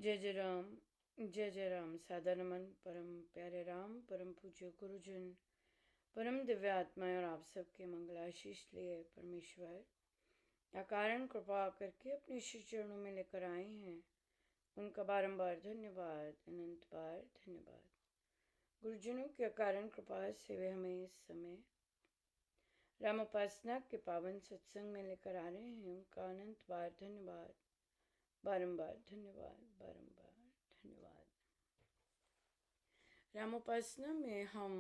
जय जय राम। सादर नमन परम प्यारे राम, परम पूज्य गुरुजन, परम दिव्य आत्माएं और आप सबके मंगलाशीष लिए परमेश्वर अकारण कृपा करके अपने श्री चरणों में लेकर आए हैं। उनका बारंबार धन्यवाद, अनंत बार धन्यवाद। गुरुजनों के अकारण कृपा से वे हमें इस समय राम उपासना के पावन सत्संग में लेकर आ रहे हैं। उनका अनंत बार धन्यवाद, बारंबार धन्यवाद, बारंबार धन्यवाद। रामोपासना में हम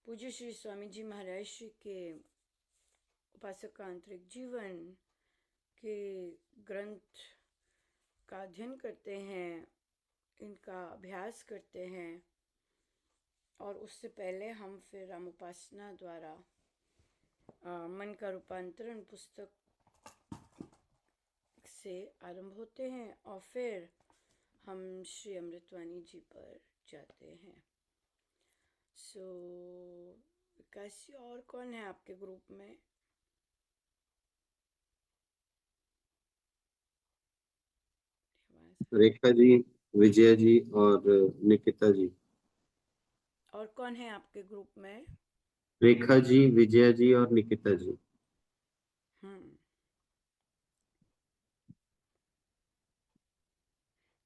पूज्य श्री स्वामी जी महाराज श्री के उपासक का आंतरिक जीवन के ग्रंथ का अध्ययन करते हैं, इनका अभ्यास करते हैं और उससे पहले हम फिर रामोपासना द्वारा मन का रूपांतरण पुस्तक से आरंभ होते हैं और फिर हम श्री अमृतवाणी जी पर जाते हैं। विकास जी, और कौन है आपके ग्रुप में? रेखा जी, विजया जी और निकिता जी। और कौन है आपके ग्रुप में? रेखा जी, विजया जी और निकिता जी।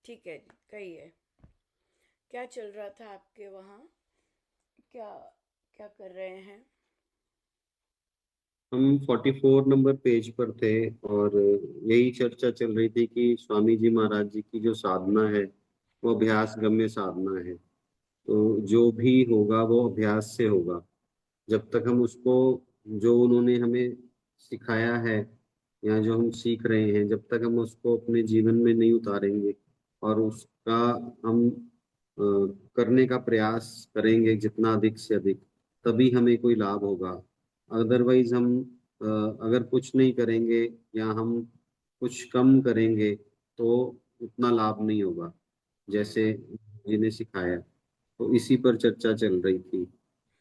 ठीक है, कहिए क्या चल रहा था आपके वहाँ? क्या क्या कर रहे हैं? हम 44 नंबर पेज पर थे और यही चर्चा चल रही थी कि स्वामी जी महाराज जी की जो साधना है वो अभ्यास गम्य साधना है। तो जो भी होगा वो अभ्यास से होगा। जब तक हम उसको, जो उन्होंने हमें सिखाया है या जो हम सीख रहे हैं, जब तक हम उसको अपने जीवन में नहीं उतारेंगे और उसका हम करने का प्रयास करेंगे जितना अधिक से अधिक, तभी हमें कोई लाभ होगा। अदरवाइज हम अगर कुछ नहीं करेंगे या हम कुछ कम करेंगे तो उतना लाभ नहीं होगा जैसे जिन्हें सिखाया। तो इसी पर चर्चा चल रही थी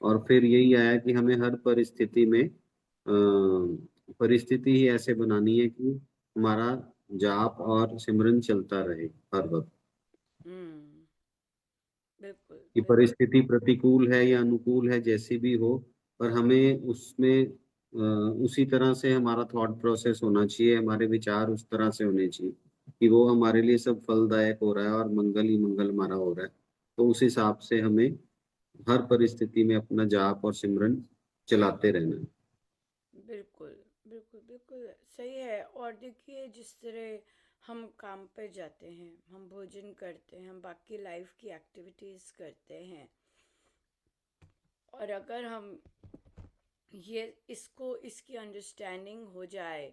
और फिर यही आया कि हमें हर परिस्थिति में परिस्थिति ही ऐसे बनानी है कि हमारा जाप और सिमरन चलता रहे हर वक्त। बिल्कुल कि बिल्कुल। परिस्थिति प्रतिकूल है या अनुकूल है, जैसी भी हो, पर हमें उसमें उसी तरह से हमारा थॉट प्रोसेस होना चाहिए, हमारे विचार उस तरह से होने चाहिए कि वो हमारे लिए सब फलदायक हो रहा है और मंगल ही मंगल हमारा हो रहा है। तो उस हिसाब से हमें हर परिस्थिति में अपना जाप और सिमरन चलाते रहना है। बिल्कुल बिल्कुल बिल्कुल सही है। और देखिए, जिस तरह हम काम पे जाते हैं, हम भोजन करते हैं, हम बाकी लाइफ की एक्टिविटीज़ करते हैं, और अगर हम ये इसको इसकी अंडरस्टैंडिंग हो जाए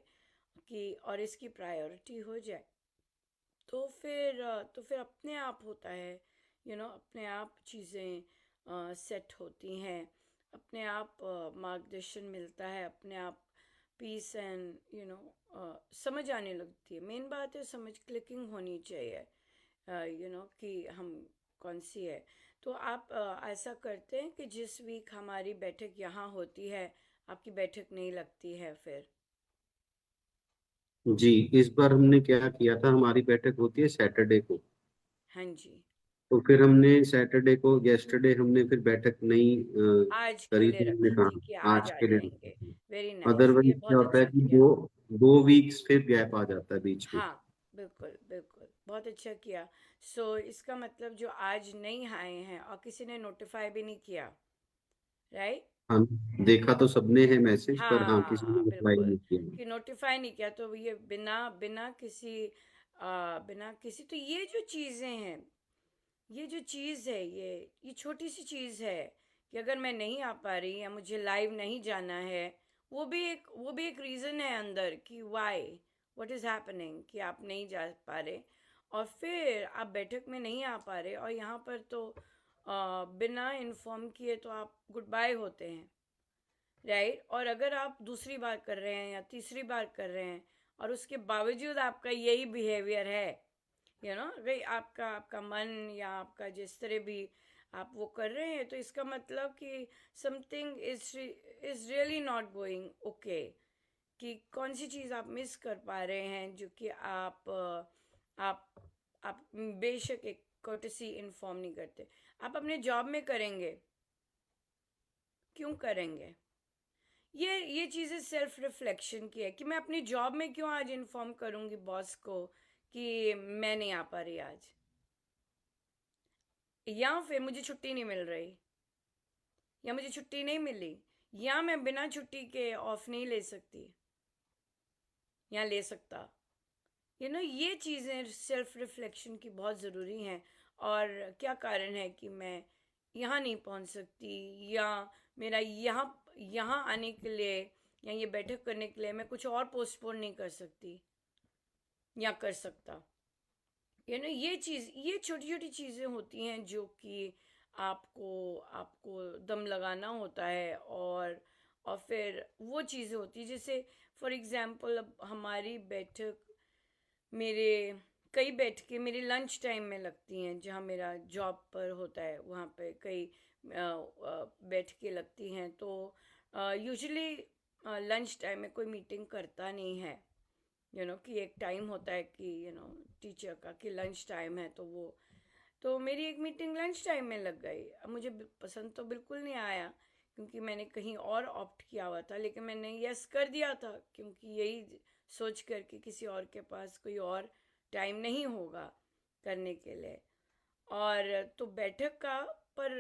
कि और इसकी प्रायोरिटी हो जाए, तो फिर अपने आप होता है, अपने आप चीज़ें सेट होती हैं, अपने आप मार्गदर्शन मिलता है, अपने आप पीस एंड समझ आने लगती है। मेन बात है समझ, क्लिकिंग होनी चाहिए, कि हम कौन सी है। तो आप ऐसा करते हैं कि जिस वीक हमारी बैठक यहाँ होती है, आपकी बैठक नहीं लगती है फिर? जी, इस बार हमने क्या किया था, हमारी बैठक होती है सैटरडे को। हाँ जी। तो फिर हमने सैटरडे को, यस्टरडे हमने फिर बैठक नहीं आज के करी लिए थी। हमने रखी थी कि कहा आज आज आ के लिए रखी जाएंगे। थी। वेरी नाइस, ये अदरवाइज क्या बहुत होता है अच्छा कि किया। दो दो वीक्स फिर गैप आ जाता है बीच में। हाँ, बिल्कुल बिल्कुल, बहुत अच्छा किया। इसका मतलब जो आज नहीं आए हैं और किसी ने नोटिफाई भी नहीं किया, राइट? हाँ, देखा तो सबने है मैसेज, पर हाँ किसी ने हाँ रिप्लाई बिल्कुल, नहीं किया। कि नोटिफाई नहीं किया, तो ये बिना बिना किसी, तो ये जो चीज़ें हैं, ये जो चीज़ है, ये छोटी सी चीज़ है कि अगर मैं नहीं आ पा रही या मुझे लाइव नहीं जाना है, वो भी एक रीज़न है अंदर कि वाई, व्हाट इज़ हैपनिंग, कि आप नहीं जा पा रहे और फिर आप बैठक में नहीं आ पा रहे, और यहाँ पर तो बिना इन्फॉर्म किए तो आप गुड बाय होते हैं, राइट? और अगर आप दूसरी बार कर रहे हैं या तीसरी बार कर रहे हैं और उसके बावजूद आपका यही बिहेवियर है, भाई आपका आपका मन या आपका जिस तरह भी आप वो कर रहे हैं, तो इसका मतलब कि something is really not going okay, कि कौन सी चीज़ आप मिस कर पा रहे हैं, जो कि आप आप बेशक एक कर्टसी इन्फॉर्म नहीं करते, आप अपने जॉब में करेंगे, क्यों करेंगे? ये चीज़ें सेल्फ रिफ्लेक्शन की है कि मैं अपनी जॉब में क्यों आज इन्फॉर्म करूंगी बॉस को कि मैं नहीं आ पा रही आज, या फिर मुझे छुट्टी नहीं मिल रही, या मुझे छुट्टी नहीं मिली, या मैं बिना छुट्टी के ऑफ नहीं ले सकती या ले सकता। ये चीज़ें सेल्फ रिफ्लेक्शन की बहुत ज़रूरी हैं। और क्या कारण है कि मैं यहाँ नहीं पहुँच सकती, या मेरा यहाँ यहाँ आने के लिए या ये बैठक करने के लिए मैं कुछ और पोस्टपोन नहीं कर सकती या कर सकता। ये छोटी छोटी चीज़ें होती हैं जो कि आपको आपको दम लगाना होता है। और फिर वो चीज़ें होती हैं, जैसे फॉर एग्जांपल अब हमारी बैठक, मेरे कई बैठकें मेरे लंच टाइम में लगती हैं, जहाँ मेरा जॉब पर होता है वहाँ पे कई बैठकें लगती हैं। तो यूजुअली लंच टाइम में कोई मीटिंग करता नहीं है, कि एक टाइम होता है कि टीचर का कि लंच टाइम है, तो मेरी एक मीटिंग लंच टाइम में लग गई। अब मुझे पसंद तो बिल्कुल नहीं आया, क्योंकि मैंने कहीं और ऑप्ट किया हुआ था, लेकिन मैंने यस कर दिया था, क्योंकि यही सोच कर कि किसी और के पास कोई और टाइम नहीं होगा करने के लिए। और तो बैठक का, पर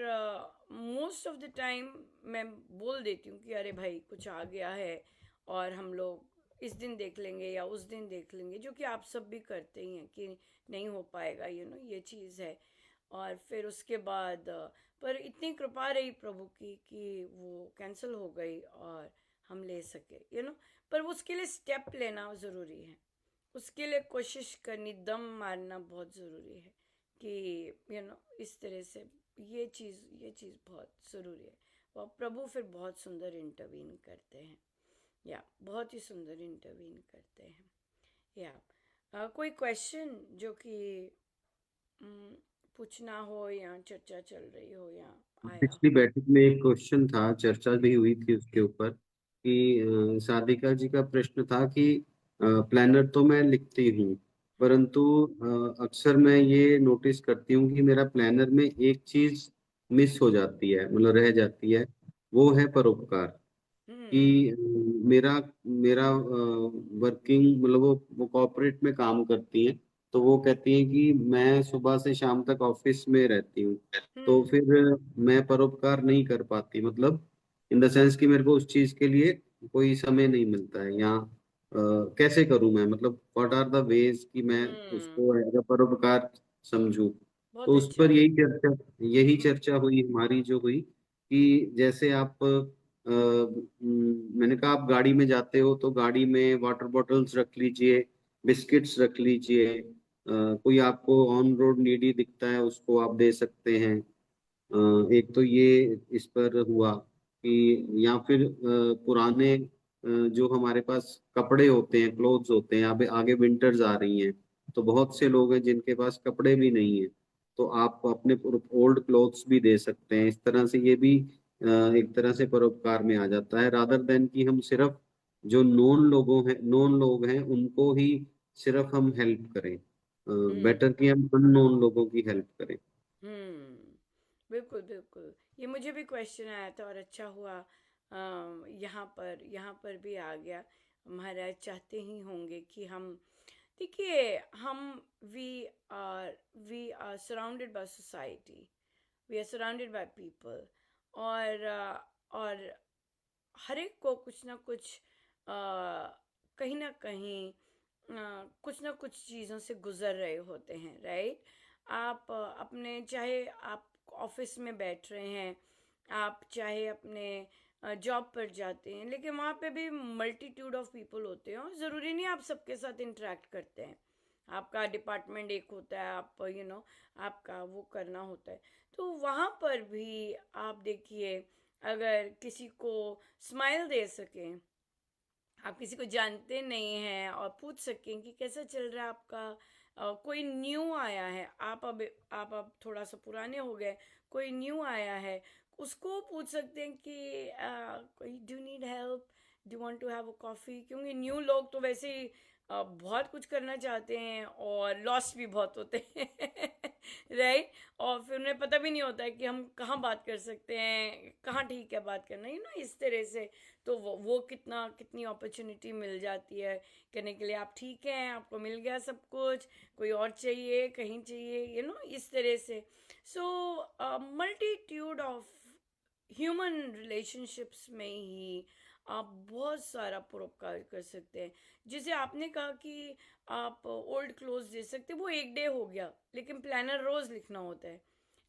मोस्ट ऑफ द टाइम मैं बोल देती हूँ कि अरे भाई कुछ आ गया है और हम लोग इस दिन देख लेंगे या उस दिन देख लेंगे, जो कि आप सब भी करते ही हैं कि नहीं हो पाएगा, ये चीज़ है। और फिर उसके बाद पर इतनी कृपा रही प्रभु की कि वो कैंसिल हो गई और हम ले सके, पर उसके लिए स्टेप लेना ज़रूरी है, उसके लिए कोशिश करनी, दम मारना बहुत ज़रूरी है कि इस तरह से ये चीज़ बहुत ज़रूरी है। और प्रभु फिर बहुत सुंदर इंटरवीन करते हैं, या बहुत ही सुंदर इंटरवीन करते हैं। या कोई क्वेश्चन जो कि हम्म, पूछना हो या चर्चा चल रही हो या आया पिछली हो? बैठक में एक क्वेश्चन था, चर्चा भी हुई थी उसके ऊपर कि साधिका जी का प्रश्न था कि प्लानर तो मैं लिखती हूँ, हम्म। परंतु अक्सर मैं ये नोटिस करती हूँ कि मेरा प्लानर में एक चीज मिस हो जाती है, मतलब रह जाती है। वो है परोपकार। हम्म। कि मेरा मेरा वर्किंग, मतलब वो कॉर्पोरेट में काम करती हैं, तो वो कहती हैं कि मैं सुबह से शाम तक ऑफिस में रहती हूँ, तो हम्म। फिर मैं परोपकार नहीं कर पाती, मतलब इन द सेंस कि मेरे को उस चीज के लिए कोई समय नहीं मिलता है। या कैसे करूं मैं, मतलब व्हाट आर द वेज कि मैं हम्म। उसको एज अ परोपकार समझूं। बहुत तो उस अच्छा। पर यही चर्चा हुई हमारी, जो हुई कि जैसे आप मैंने कहा आप गाड़ी में जाते हो तो गाड़ी में वाटर बॉटल्स रख लीजिए, बिस्किट्स रख लीजिए। कोई आपको ऑन रोड नीडी दिखता है उसको आप दे सकते हैं। एक तो ये इस पर हुआ कि, या फिर पुराने जो हमारे पास कपड़े होते हैं, क्लोथ्स होते हैं, आगे आगे विंटर्स आ रही हैं, तो बहुत से लोग हैं जिनके पास कपड़े भी नहीं है, तो आप अपने ओल्ड क्लोथ्स भी दे सकते हैं। इस तरह से ये भी एक तरह से परोपकार में आ जाता है, रादर देन कि हम सिर्फ जो नोन लोग हैं उनको ही सिर्फ हम हेल्प करें। हम्म। बेटर कि हम अननोन लोगों की हेल्प करें। हम्म। बिल्कुल बिल्कुल, ये मुझे भी क्वेश्चन आया था और अच्छा हुआ यहाँ पर भी आ गया। महाराज चाहते ही होंगे कि हम, देखिए, हम we we are surrounded by society, we are surrounded by people. और हर एक को कुछ ना कुछ कहीं ना कहीं कुछ ना कुछ चीज़ों से गुजर रहे होते हैं, राइट? आप अपने, चाहे आप ऑफिस में बैठ रहे हैं, आप चाहे अपने जॉब पर जाते हैं, लेकिन वहाँ पे भी मल्टीट्यूड ऑफ पीपल होते हैं और ज़रूरी नहीं आप सबके साथ इंटरेक्ट करते हैं। आपका डिपार्टमेंट एक होता है, आप आपका वो करना होता है। तो वहाँ पर भी आप देखिए, अगर किसी को स्माइल दे सकें, आप किसी को जानते नहीं हैं और पूछ सकें कि कैसा चल रहा है आपका, कोई न्यू आया है, आप अब थोड़ा सा पुराने हो गए, कोई न्यू आया है, उसको पूछ सकते हैं कि कोई do need help, do want to have a coffee, क्योंकि न्यू लोग तो वैसे ही बहुत कुछ करना चाहते हैं और लॉस भी बहुत होते हैं राइट। और फिर उन्हें पता भी नहीं होता है कि हम कहाँ बात कर सकते हैं, कहाँ ठीक है बात करना, इस तरह से। तो वो कितनी अपॉर्चुनिटी मिल जाती है कहने के लिए, आप ठीक हैं, आपको मिल गया सब कुछ, कोई और चाहिए, कहीं चाहिए, इस तरह से। सो मल्टीट्यूड ऑफ ह्यूमन रिलेशनशिप्स में ही आप बहुत सारा परोपकार कर सकते हैं। जैसे आपने कहा कि आप ओल्ड क्लोथ्स दे सकते हैं, वो एक डे हो गया, लेकिन प्लानर रोज़ लिखना होता है,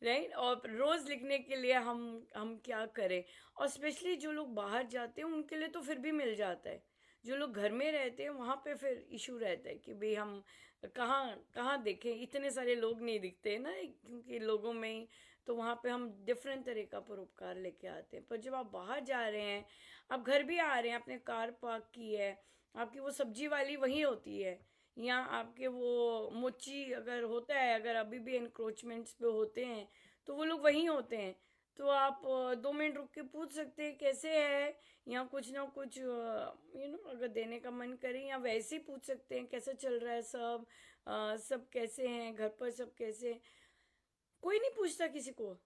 राइट। और रोज़ लिखने के लिए हम क्या करें। और स्पेशली जो लोग बाहर जाते हैं उनके लिए तो फिर भी मिल जाता है। जो लोग घर में रहते हैं वहाँ पे फिर इशू रहता है कि भाई हम कहाँ कहाँ देखें, इतने सारे लोग नहीं दिखते हैं ना, क्योंकि लोगों में ही। तो वहाँ पे हम डिफरेंट तरह का परोपकार लेके आते हैं। पर जब आप बाहर जा रहे हैं, आप घर भी आ रहे हैं, आपने कार पार्क की है, आपकी वो सब्जी वाली वहीं होती है, या आपके वो मोची अगर होता है, अगर अभी भी इंक्रोचमेंट्स पे होते हैं तो वो लोग वहीं होते हैं। तो आप 2 मिनट रुक के पूछ सकते हैं कैसे है, या कुछ ना कुछ अगर देने का मन करे, या वैसे ही पूछ सकते हैं कैसा चल रहा है सब, सब कैसे हैं, घर पर सब कैसे हैं। कोई नहीं पूछता किसी को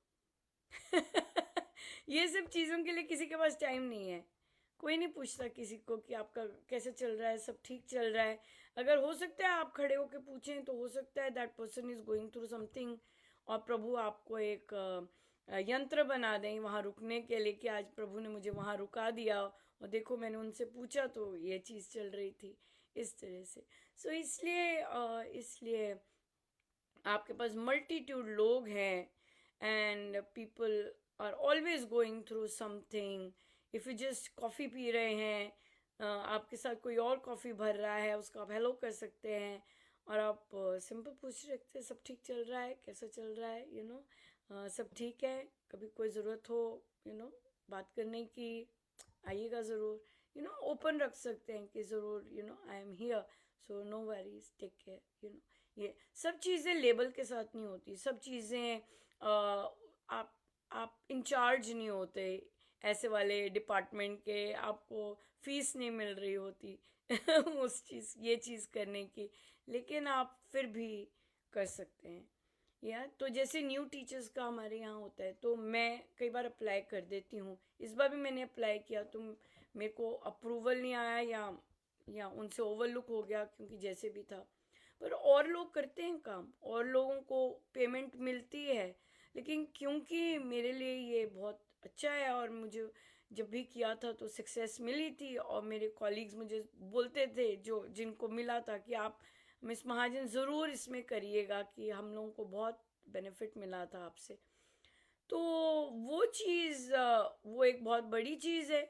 ये सब चीज़ों के लिए किसी के पास टाइम नहीं है। कोई नहीं पूछता किसी को कि आपका कैसे चल रहा है, सब ठीक चल रहा है। अगर हो सकता है आप खड़े होके पूछें, तो हो सकता है that person is going through something, और प्रभु आपको एक यंत्र बना दें वहाँ रुकने के लिए, कि आज प्रभु ने मुझे वहाँ रुका दिया, और देखो मैंने उनसे पूछा तो ये चीज़ चल रही थी, इस तरह से। सो इसलिए आपके पास मल्टीट्यूड लोग हैं, and people are always going through something. If you just coffee पी रहे हैं, आपके साथ कोई और कॉफ़ी भर रहा है, उसका आप हेलो कर सकते हैं, और आप सिंपल पूछ सकते हैं सब ठीक चल रहा है, कैसा चल रहा है, सब ठीक है, कभी कोई ज़रूरत हो बात करने की, आइएगा ज़रूर, ओपन रख सकते हैं कि ज़रूर, I am here, so no worries, take care, ये सब चीज़ें लेबल के साथ नहीं होती। सब चीज़ें आप इंचार्ज नहीं होते ऐसे वाले डिपार्टमेंट के, आपको फीस नहीं मिल रही होती उस ये चीज़ करने की, लेकिन आप फिर भी कर सकते हैं। या तो जैसे न्यू टीचर्स का हमारे यहाँ होता है, तो मैं कई बार अप्लाई कर देती हूँ। इस बार भी मैंने अप्लाई किया, तो मेरे को अप्रूवल नहीं आया, या उनसे ओवरलुक हो गया, क्योंकि जैसे भी था। पर और लोग करते हैं काम, और लोगों को पेमेंट मिलती है, लेकिन क्योंकि मेरे लिए ये बहुत अच्छा है, और मुझे जब भी किया था तो सक्सेस मिली थी, और मेरे कॉलीग्स मुझे बोलते थे जो जिनको मिला था कि आप मिस महाजन ज़रूर इसमें करिएगा, कि हम लोगों को बहुत बेनिफिट मिला था आपसे। तो वो चीज़ वो एक बहुत बड़ी चीज़ है।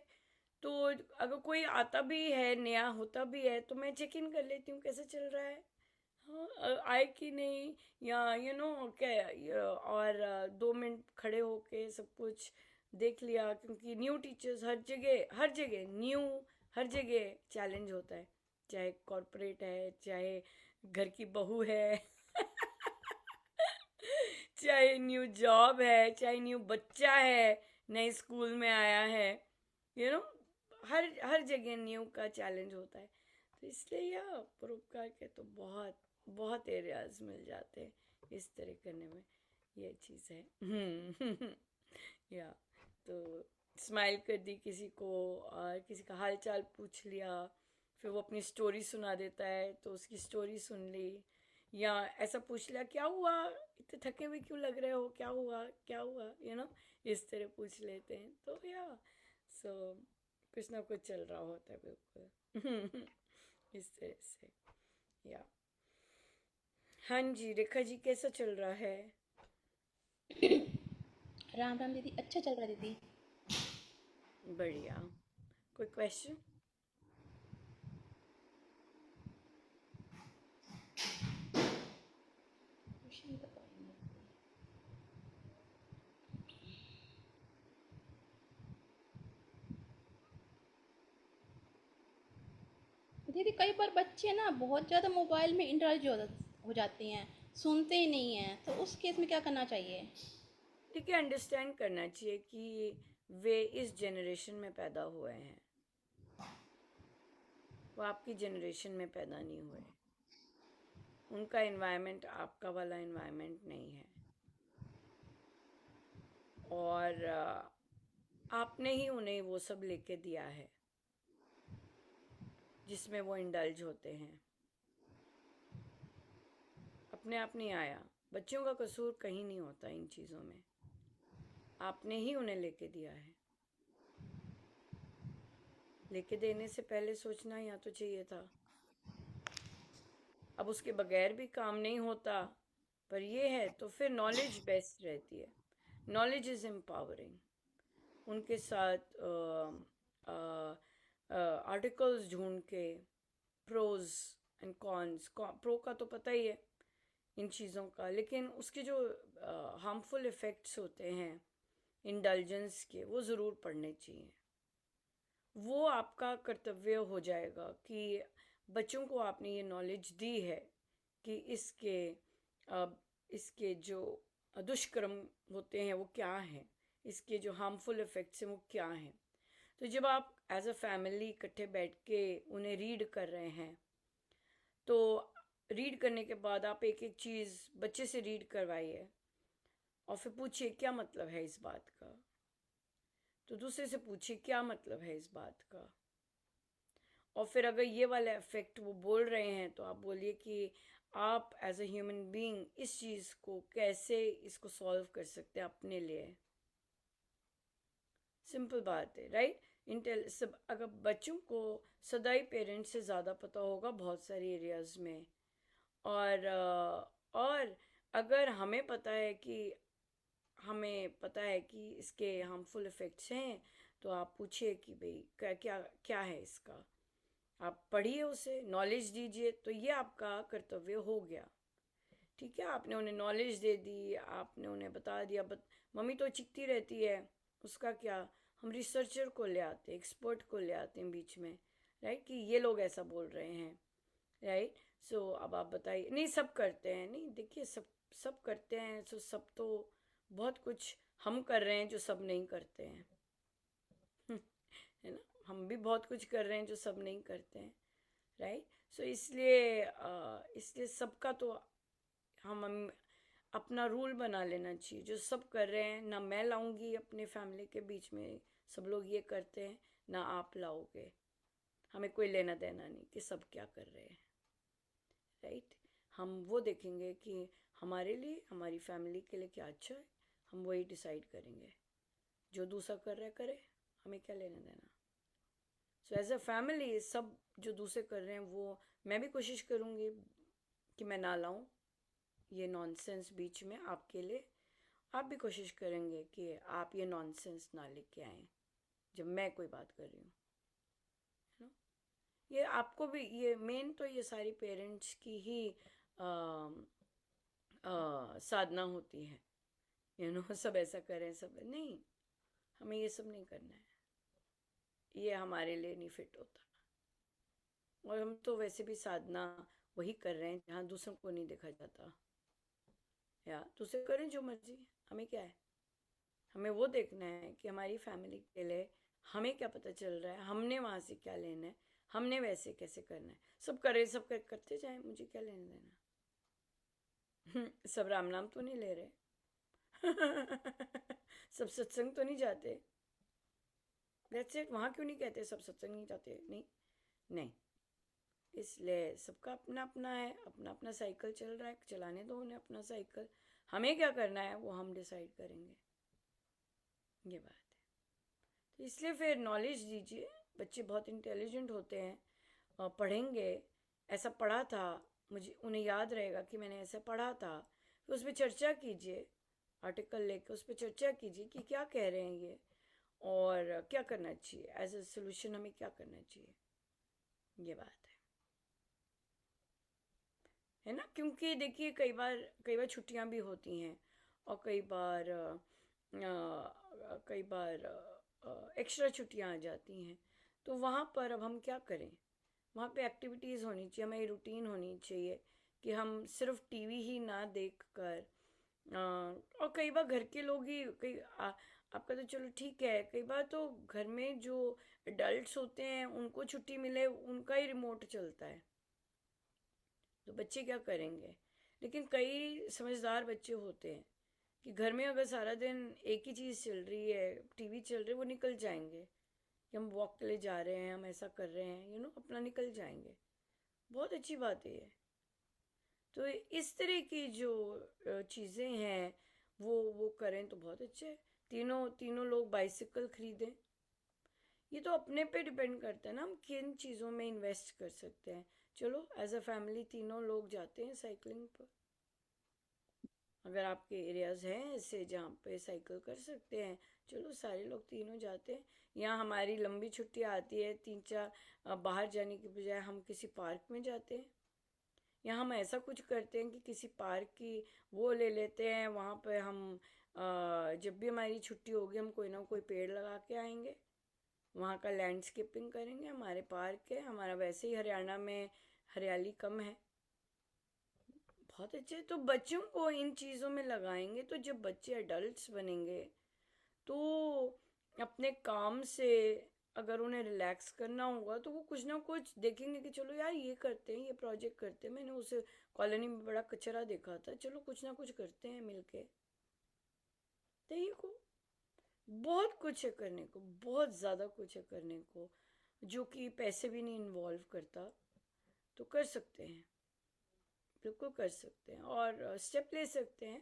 तो अगर कोई आता भी है, नया होता भी है, तो मैं चेक इन कर लेती हूँ कैसे चल रहा है, हाँ आए कि नहीं, या क्या, और 2 मिनट खड़े होके सब कुछ देख लिया, क्योंकि न्यू टीचर्स हर जगह न्यू, हर जगह चैलेंज होता है, चाहे कॉरपोरेट है, चाहे घर की बहू है चाहे न्यू जॉब है, चाहे न्यू बच्चा है, नए स्कूल में आया है, यू नो हर जगह न्यू का चैलेंज होता है। तो इसलिए यह परोपकार के तो बहुत बहुत एरियाज मिल जाते हैं इस तरह करने में, ये चीज़ है या तो स्माइल कर दी किसी को, और किसी का हाल चाल पूछ लिया, फिर वो अपनी स्टोरी सुना देता है तो उसकी स्टोरी सुन ली, या ऐसा पूछ लिया क्या हुआ, इतने थके हुए क्यों लग रहे हो, क्या हुआ क्या हुआ, इस तरह पूछ लेते हैं। तो या सो कुछ ना कुछ चल रहा होता है बिल्कुल इस तरह से। या हाँ जी, रेखा जी कैसा चल रहा है? राम राम दीदी, अच्छा चल रहा है दीदी। बढ़िया। कोई क्वेश्चन? कुछ नहीं बताएंगे दीदी। कई बार बच्चे ना बहुत ज़्यादा मोबाइल में इंडल्ज हो जाते हैं, सुनते ही नहीं हैं, तो उस केस में क्या करना चाहिए? ठीक है, अंडरस्टैंड करना चाहिए कि वे इस जनरेशन में पैदा हुए हैं, वो आपकी जनरेशन में पैदा नहीं हुए, उनका एनवायरनमेंट आपका वाला एनवायरनमेंट नहीं है, और आपने ही उन्हें वो सब लेके दिया है जिसमें वो इंडल्ज होते हैं। अपने आप नहीं आया, बच्चों का कसूर कहीं नहीं होता इन चीज़ों में, आपने ही उन्हें लेके दिया है। लेके देने से पहले सोचना या तो चाहिए था। अब उसके बगैर भी काम नहीं होता, पर ये है तो फिर नॉलेज बेस्ट रहती है। Knowledge is empowering. उनके साथ आर्टिकल्स ढूंढ के, प्रोज एंड कॉन्स, प्रो का तो पता ही है इन चीज़ों का, लेकिन उसके जो हार्मफुल इफ़ेक्ट्स होते हैं इंडल्जेंस के, वो ज़रूर पढ़ने चाहिए। वो आपका कर्तव्य हो जाएगा कि बच्चों को आपने ये नॉलेज दी है कि इसके जो दुष्कर्म होते हैं वो क्या हैं, इसके जो हार्मफुल इफ़ेक्ट्स हैं वो क्या हैं। तो जब आप एज अ फैमिली इकट्ठे बैठ के उन्हें रीड कर रहे हैं, तो रीड करने के बाद आप एक एक चीज़ बच्चे से रीड करवाइए और फिर पूछिए क्या मतलब है इस बात का, तो दूसरे से पूछिए क्या मतलब है इस बात का, और फिर अगर ये वाला इफेक्ट वो बोल रहे हैं तो आप बोलिए कि आप एज अ ह्यूमन बीइंग इस चीज़ को कैसे इसको सॉल्व कर सकते हैं अपने लिए। सिंपल बात है, राइट। सब अगर बच्चों को सदाई पेरेंट्स से ज़्यादा पता होगा बहुत सारी एरियाज़ में, और अगर हमें पता है कि इसके हार्मफुल इफ़ेक्ट्स हैं, तो आप पूछिए कि भाई क्या क्या क्या है इसका, आप पढ़िए, उसे नॉलेज दीजिए, तो ये आपका कर्तव्य हो गया। ठीक है, आपने उन्हें नॉलेज दे दी, आपने उन्हें बता दिया। मम्मी तो चिकती रहती है, उसका क्या, हम रिसर्चर को ले आते हैं, एक्सपर्ट को ले आते हैं बीच में, राइट, कि ये लोग ऐसा बोल रहे हैं, राइट। सो अब आप बताइए। नहीं, सब करते हैं, नहीं देखिए, सब सब करते हैं, सो सब तो बहुत कुछ हम कर रहे हैं जो सब नहीं करते हैं। है ना, हम भी बहुत कुछ कर रहे हैं जो सब नहीं करते हैं, राइट। सो इसलिए सबका तो हम अपना रूल बना लेना चाहिए, जो सब कर रहे हैं ना मैं लाऊंगी अपने फैमिली के बीच में, सब लोग ये करते हैं, ना आप लाओगे, हमें कोई लेना देना नहीं कि सब क्या कर रहे हैं, राइट। हम वो देखेंगे कि हमारे लिए, हमारी फैमिली के लिए क्या अच्छा है, हम वही डिसाइड करेंगे। जो दूसरा कर रहा है करे, हमें क्या लेना देना। सो एज अ फैमिली सब जो दूसरे कर रहे हैं वो मैं भी कोशिश करूँगी कि मैं ना लाऊं ये नॉनसेंस बीच में आपके लिए। आप भी कोशिश करेंगे कि आप ये नॉनसेंस ना लेके आएँ जब मैं कोई बात कर रही हूँ, है ना। ये आपको भी, ये मेन तो ये सारी पेरेंट्स की ही साधना होती है, सब ऐसा करें, सब नहीं, हमें ये सब नहीं करना है, ये हमारे लिए नहीं फिट होता। और हम तो वैसे भी साधना वही कर रहे हैं जहाँ दूसरों को नहीं देखा जाता, या दूसरे करें जो मर्जी, हमें क्या है। हमें वो देखना है कि हमारी फैमिली के लिए हमें क्या पता चल रहा है, हमने वहाँ से क्या लेना है, हमने वैसे कैसे करना है। सब करे, करते जाए, मुझे क्या लेना देना। सब राम नाम तो नहीं ले रहे। सब सत्संग तो नहीं जाते। That's it. वहाँ क्यों नहीं कहते सब सत्संग नहीं जाते, नहीं, नहीं। इसलिए सबका अपना अपना है, अपना अपना साइकिल चल रहा है, चलाने दो उन्हें अपना साइकिल, हमें क्या करना है वो हम डिसाइड करेंगे, ये बात है। तो इसलिए फिर नॉलेज दीजिए, बच्चे बहुत इंटेलिजेंट होते हैं, और पढ़ेंगे, ऐसा पढ़ा था, मुझे उन्हें याद रहेगा कि मैंने ऐसा पढ़ा था, फिर उस पर चर्चा कीजिए, आर्टिकल लेके उस पर चर्चा कीजिए कि क्या कह रहे हैं ये, और क्या करना चाहिए एज अ सोल्यूशन, हमें क्या करना चाहिए, ये बात है ना। क्योंकि देखिए कई बार छुट्टियां भी होती हैं, और कई बार एक्स्ट्रा छुट्टियां आ जाती हैं, तो वहाँ पर अब हम क्या करें। वहाँ पे एक्टिविटीज़ होनी चाहिए, हमारी रूटीन होनी चाहिए कि हम सिर्फ टीवी ही ना देख कर, और कई बार घर के लोग ही आपका तो चलो ठीक है, कई बार तो घर में जो एडल्ट्स होते हैं उनको छुट्टी मिले, उनका ही रिमोट चलता है, तो बच्चे क्या करेंगे। लेकिन कई समझदार बच्चे होते हैं कि घर में अगर सारा दिन एक ही चीज़ चल रही है, टीवी चल रही है, वो निकल जाएंगे कि हम वॉक के लिए जा रहे हैं, हम ऐसा कर रहे हैं, अपना निकल जाएंगे। बहुत अच्छी बात है ये। तो इस तरह की जो चीज़ें हैं वो करें तो बहुत अच्छे है। तीनों तीनों लोग बाइसिकल खरीदें। ये तो अपने पे डिपेंड करता है ना, हम किन चीज़ों में इन्वेस्ट कर सकते हैं। चलो एज अ फैमिली तीनों लोग जाते हैं साइकिलिंग पर। अगर आपके एरियाज हैं ऐसे जहाँ पे साइकिल कर सकते हैं, चलो सारे लोग तीनों जाते हैं। यहाँ हमारी लंबी छुट्टी आती है, 3-4 बाहर जाने की बजाय हम किसी पार्क में जाते हैं, या हम ऐसा कुछ करते हैं कि किसी पार्क की वो ले लेते हैं, वहाँ पे हम जब भी हमारी छुट्टी होगी हम कोई ना कोई पेड़ लगा के आएंगे, वहाँ का लैंडस्केपिंग करेंगे। हमारे पार्क है, हमारा वैसे ही हरियाणा में हरियाली कम है। बहुत अच्छे। तो बच्चों को इन चीज़ों में लगाएंगे तो जब बच्चे अडल्ट्स बनेंगे तो अपने काम से अगर उन्हें रिलैक्स करना होगा तो वो कुछ ना कुछ देखेंगे कि चलो यार ये करते हैं, ये प्रोजेक्ट करते हैं, मैंने उस कॉलोनी में बड़ा कचरा देखा था, चलो कुछ ना कुछ करते हैं मिलके। देखो बहुत कुछ है करने को, बहुत ज़्यादा कुछ है करने को, जो कि पैसे भी नहीं इन्वॉल्व करता, तो कर सकते हैं, बिल्कुल कर सकते हैं और स्टेप ले सकते हैं।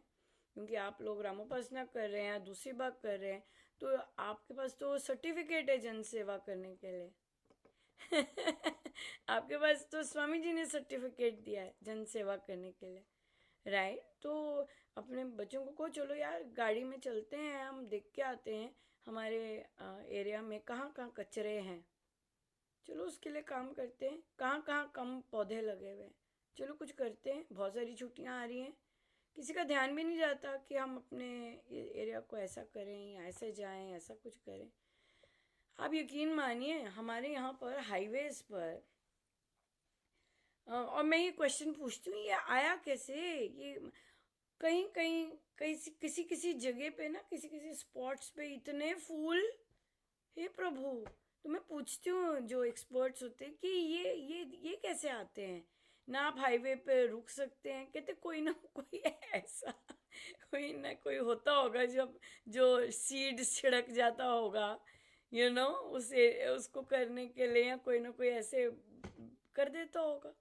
क्योंकि आप लोग रामोपासना कर रहे हैं, दूसरी बात कर रहे हैं, तो आपके पास तो सर्टिफिकेट है जन सेवा करने के लिए। आपके पास तो स्वामी जी ने सर्टिफिकेट दिया है जन सेवा करने के लिए, राइट। तो अपने बच्चों को कहो चलो यार गाड़ी में चलते हैं, हम देख के आते हैं हमारे एरिया में कहाँ कहाँ कचरे हैं, चलो उसके लिए काम करते हैं, कहाँ कहाँ कम पौधे लगे हुए हैं, चलो कुछ करते हैं। बहुत सारी छुट्टियां आ रही हैं, किसी का ध्यान भी नहीं जाता कि हम अपने एरिया को ऐसा करें या ऐसे जाएं, ऐसा कुछ करें। आप यकीन मानिए हमारे यहाँ पर हाईवेज पर और मैं ये क्वेश्चन पूछती हूँ ये आया कैसे, ये कहीं कहीं किसी किसी जगह पे ना, किसी किसी स्पॉट्स पे इतने फूल, हे प्रभु। तो मैं पूछती हूँ जो एक्सपर्ट्स होते हैं कि ये कैसे आते हैं ना, आप हाईवे पे रुक सकते हैं, कहते कोई ना कोई ऐसा कोई ना कोई होता होगा जब जो सीड छिड़क जाता होगा, उसे उसको करने के लिए, या कोई ना कोई ऐसे कर देता होगा।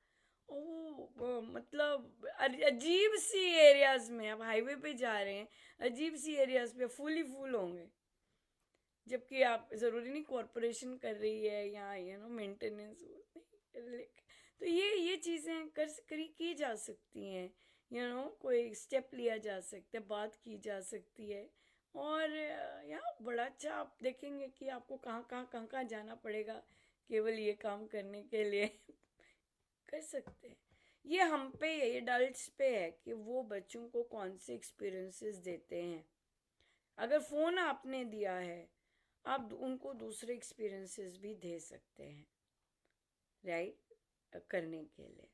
ओ मतलब अजीब सी एरियाज में, अब हाईवे पे जा रहे हैं, अजीब सी एरियाज पे फूल ही फूल होंगे, जबकि आप ज़रूरी नहीं कॉरपोरेशन कर रही है या मेंटेनेंस नहीं। तो ये चीज़ें करी की जा सकती हैं, कोई स्टेप लिया जा सकता है, बात की जा सकती है। और यहाँ बड़ा अच्छा आप देखेंगे कि आपको कहाँ जाना पड़ेगा केवल ये काम करने के लिए। कर सकते हैं। ये हम पे है, ये एडल्ट्स पे है कि वो बच्चों को कौन से एक्सपीरियंसेस देते हैं। अगर फ़ोन आपने दिया है, आप उनको दूसरे एक्सपीरियंसेस भी दे सकते हैं, राइट, करने के लिए।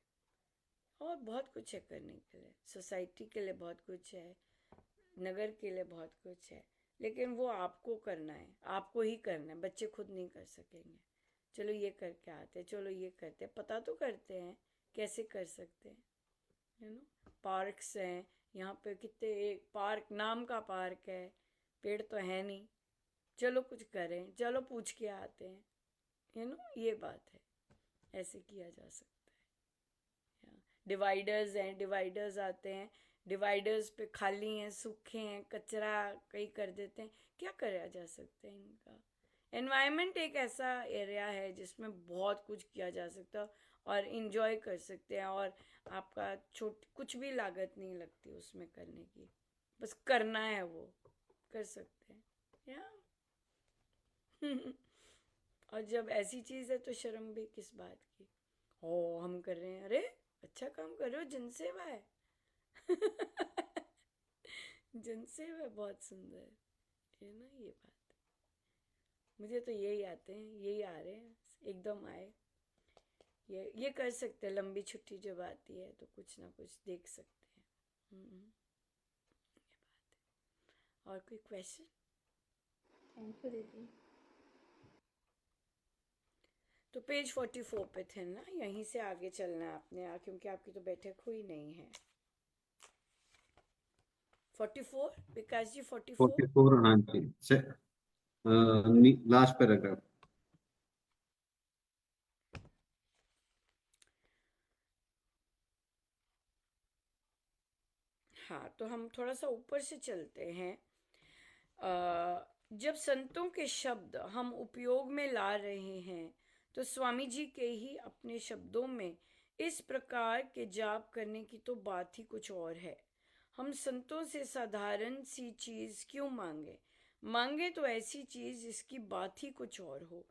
और बहुत कुछ है करने के लिए, सोसाइटी के लिए बहुत कुछ है, नगर के लिए बहुत कुछ है, लेकिन वो आपको करना है, आपको ही करना है, बच्चे खुद नहीं कर सकेंगे। चलो ये करके आते हैं, चलो ये करते हैं, पता तो करते हैं कैसे कर सकते हैं, पार्क्स हैं यहाँ पे, कितने, एक पार्क नाम का पार्क है, पेड़ तो है नहीं, चलो कुछ करें, चलो पूछ के आते हैं, ये बात है, ऐसे किया जा सकता है। डिवाइडर्स हैं, डिवाइडर्स आते हैं, डिवाइडर्स पे खाली हैं, सूखे हैं, कचरा कहीं कर देते हैं, क्या करा जा सकता है इनका। एनवायरनमेंट एक ऐसा एरिया है जिसमें बहुत कुछ किया जा सकता है और इन्जॉय कर सकते हैं, और आपका कुछ भी लागत नहीं लगती उसमें करने की, बस करना है, वो कर सकते हैं या और जब ऐसी चीज़ है तो शर्म भी किस बात की। ओ हम कर रहे हैं, अरे अच्छा काम कर रहे हो, जनसेवा है। जनसेवा बहुत सुंदर है ना, ये बात। मुझे तो यही आते हैं, यही आ रहे हैं, एकदम आए। ये कर सकते हैं, लंबी छुट्टी जब आती है तो कुछ ना कुछ देख सकते हैं। ये बात है। और कोई क्वेश्चन? थैंक यू दीदी। तो पेज 44 पे थे ना, यहीं से आगे चलना है आपने, क्योंकि आपकी तो बैठक हुई नहीं है। 44 विकास जी, 44। 44, हाँ जी, लास्ट पैराग्राफ। हाँ, तो हम थोड़ा सा ऊपर से चलते हैं। जब संतों के शब्द हम उपयोग में ला रहे हैं, तो स्वामी जी के ही अपने शब्दों में इस प्रकार के जाप करने की तो बात ही कुछ और है। हम संतों से साधारण सी चीज क्यों मांगे? मांगे तो ऐसी चीज जिसकी बात ही कुछ और हो,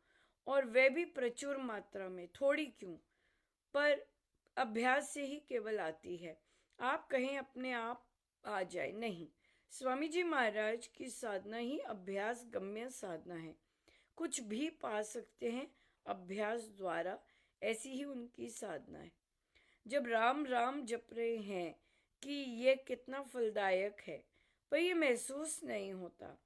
और वह भी प्रचुर मात्रा में, थोड़ी क्यों, पर अभ्यास से ही केवल आती है। आप कहें अपने आप आ जाए, नहीं। स्वामी जी महाराज की साधना ही अभ्यास गम्य साधना है। कुछ भी पा सकते हैं अभ्यास द्वारा, ऐसी ही उनकी साधना है। जब राम राम जप रहे हैं कि ये कितना फलदायक है, पर ये महसूस नहीं होता।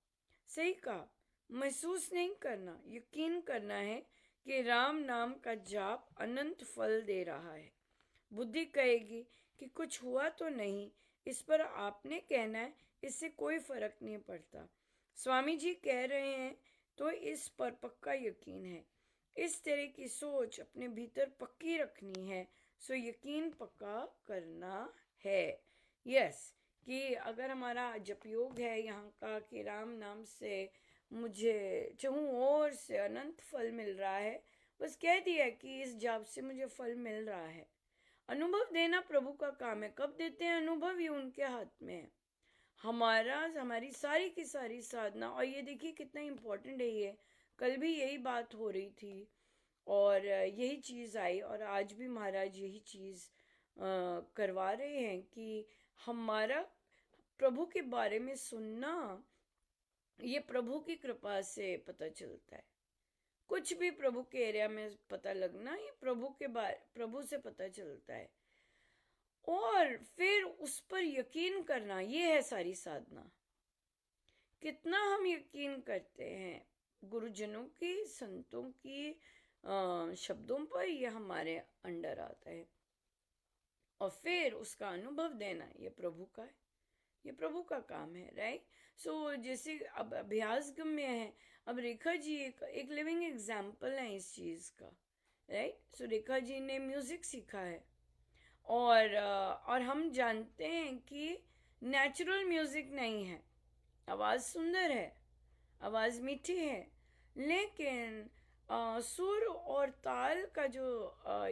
सही कहा, महसूस नहीं करना, यकीन करना है कि राम नाम का जाप अनंत फल दे रहा है। बुद्धि कहेगी कि कुछ हुआ तो नहीं, इस पर आपने कहना है इससे कोई फर्क नहीं पड़ता। स्वामी जी कह रहे हैं तो इस पर पक्का यकीन है। इस तरह की सोच अपने भीतर पक्की रखनी है, सो यकीन पक्का करना है। यस, कि अगर हमारा जप योग है यहाँ का कि राम नाम से मुझे चहु ओर से अनंत फल मिल रहा है, बस कह दिया कि इस जाप से मुझे फल मिल रहा है। अनुभव देना प्रभु का काम है। कब देते हैं अनुभव? ये उनके हाथ में है। हमारी सारी की सारी साधना, और ये देखिए कितना इम्पोर्टेंट है ये, कल भी यही बात हो रही थी और यही चीज़ आई, और आज भी महाराज यही चीज़ करवा रहे हैं कि हमारा प्रभु के बारे में सुनना, ये प्रभु की कृपा से पता चलता है। कुछ भी प्रभु के एरिया में पता लगना, ये प्रभु से पता चलता है। और फिर उस पर यकीन करना, ये है सारी साधना। कितना हम यकीन करते हैं गुरुजनों की, संतों की शब्दों पर, ये हमारे अंडर आता है। और फिर उसका अनुभव देना, ये प्रभु का है, ये प्रभु का काम है, राइट। सो जैसे अब अभ्यास गम्य है। अब रेखा जी एक लिविंग एग्जाम्पल है इस चीज का, राइट। सो रेखा जी ने म्यूजिक सीखा है, और हम जानते हैं कि नेचुरल म्यूजिक नहीं है। आवाज सुंदर है, आवाज मीठी है, लेकिन सुर और ताल का जो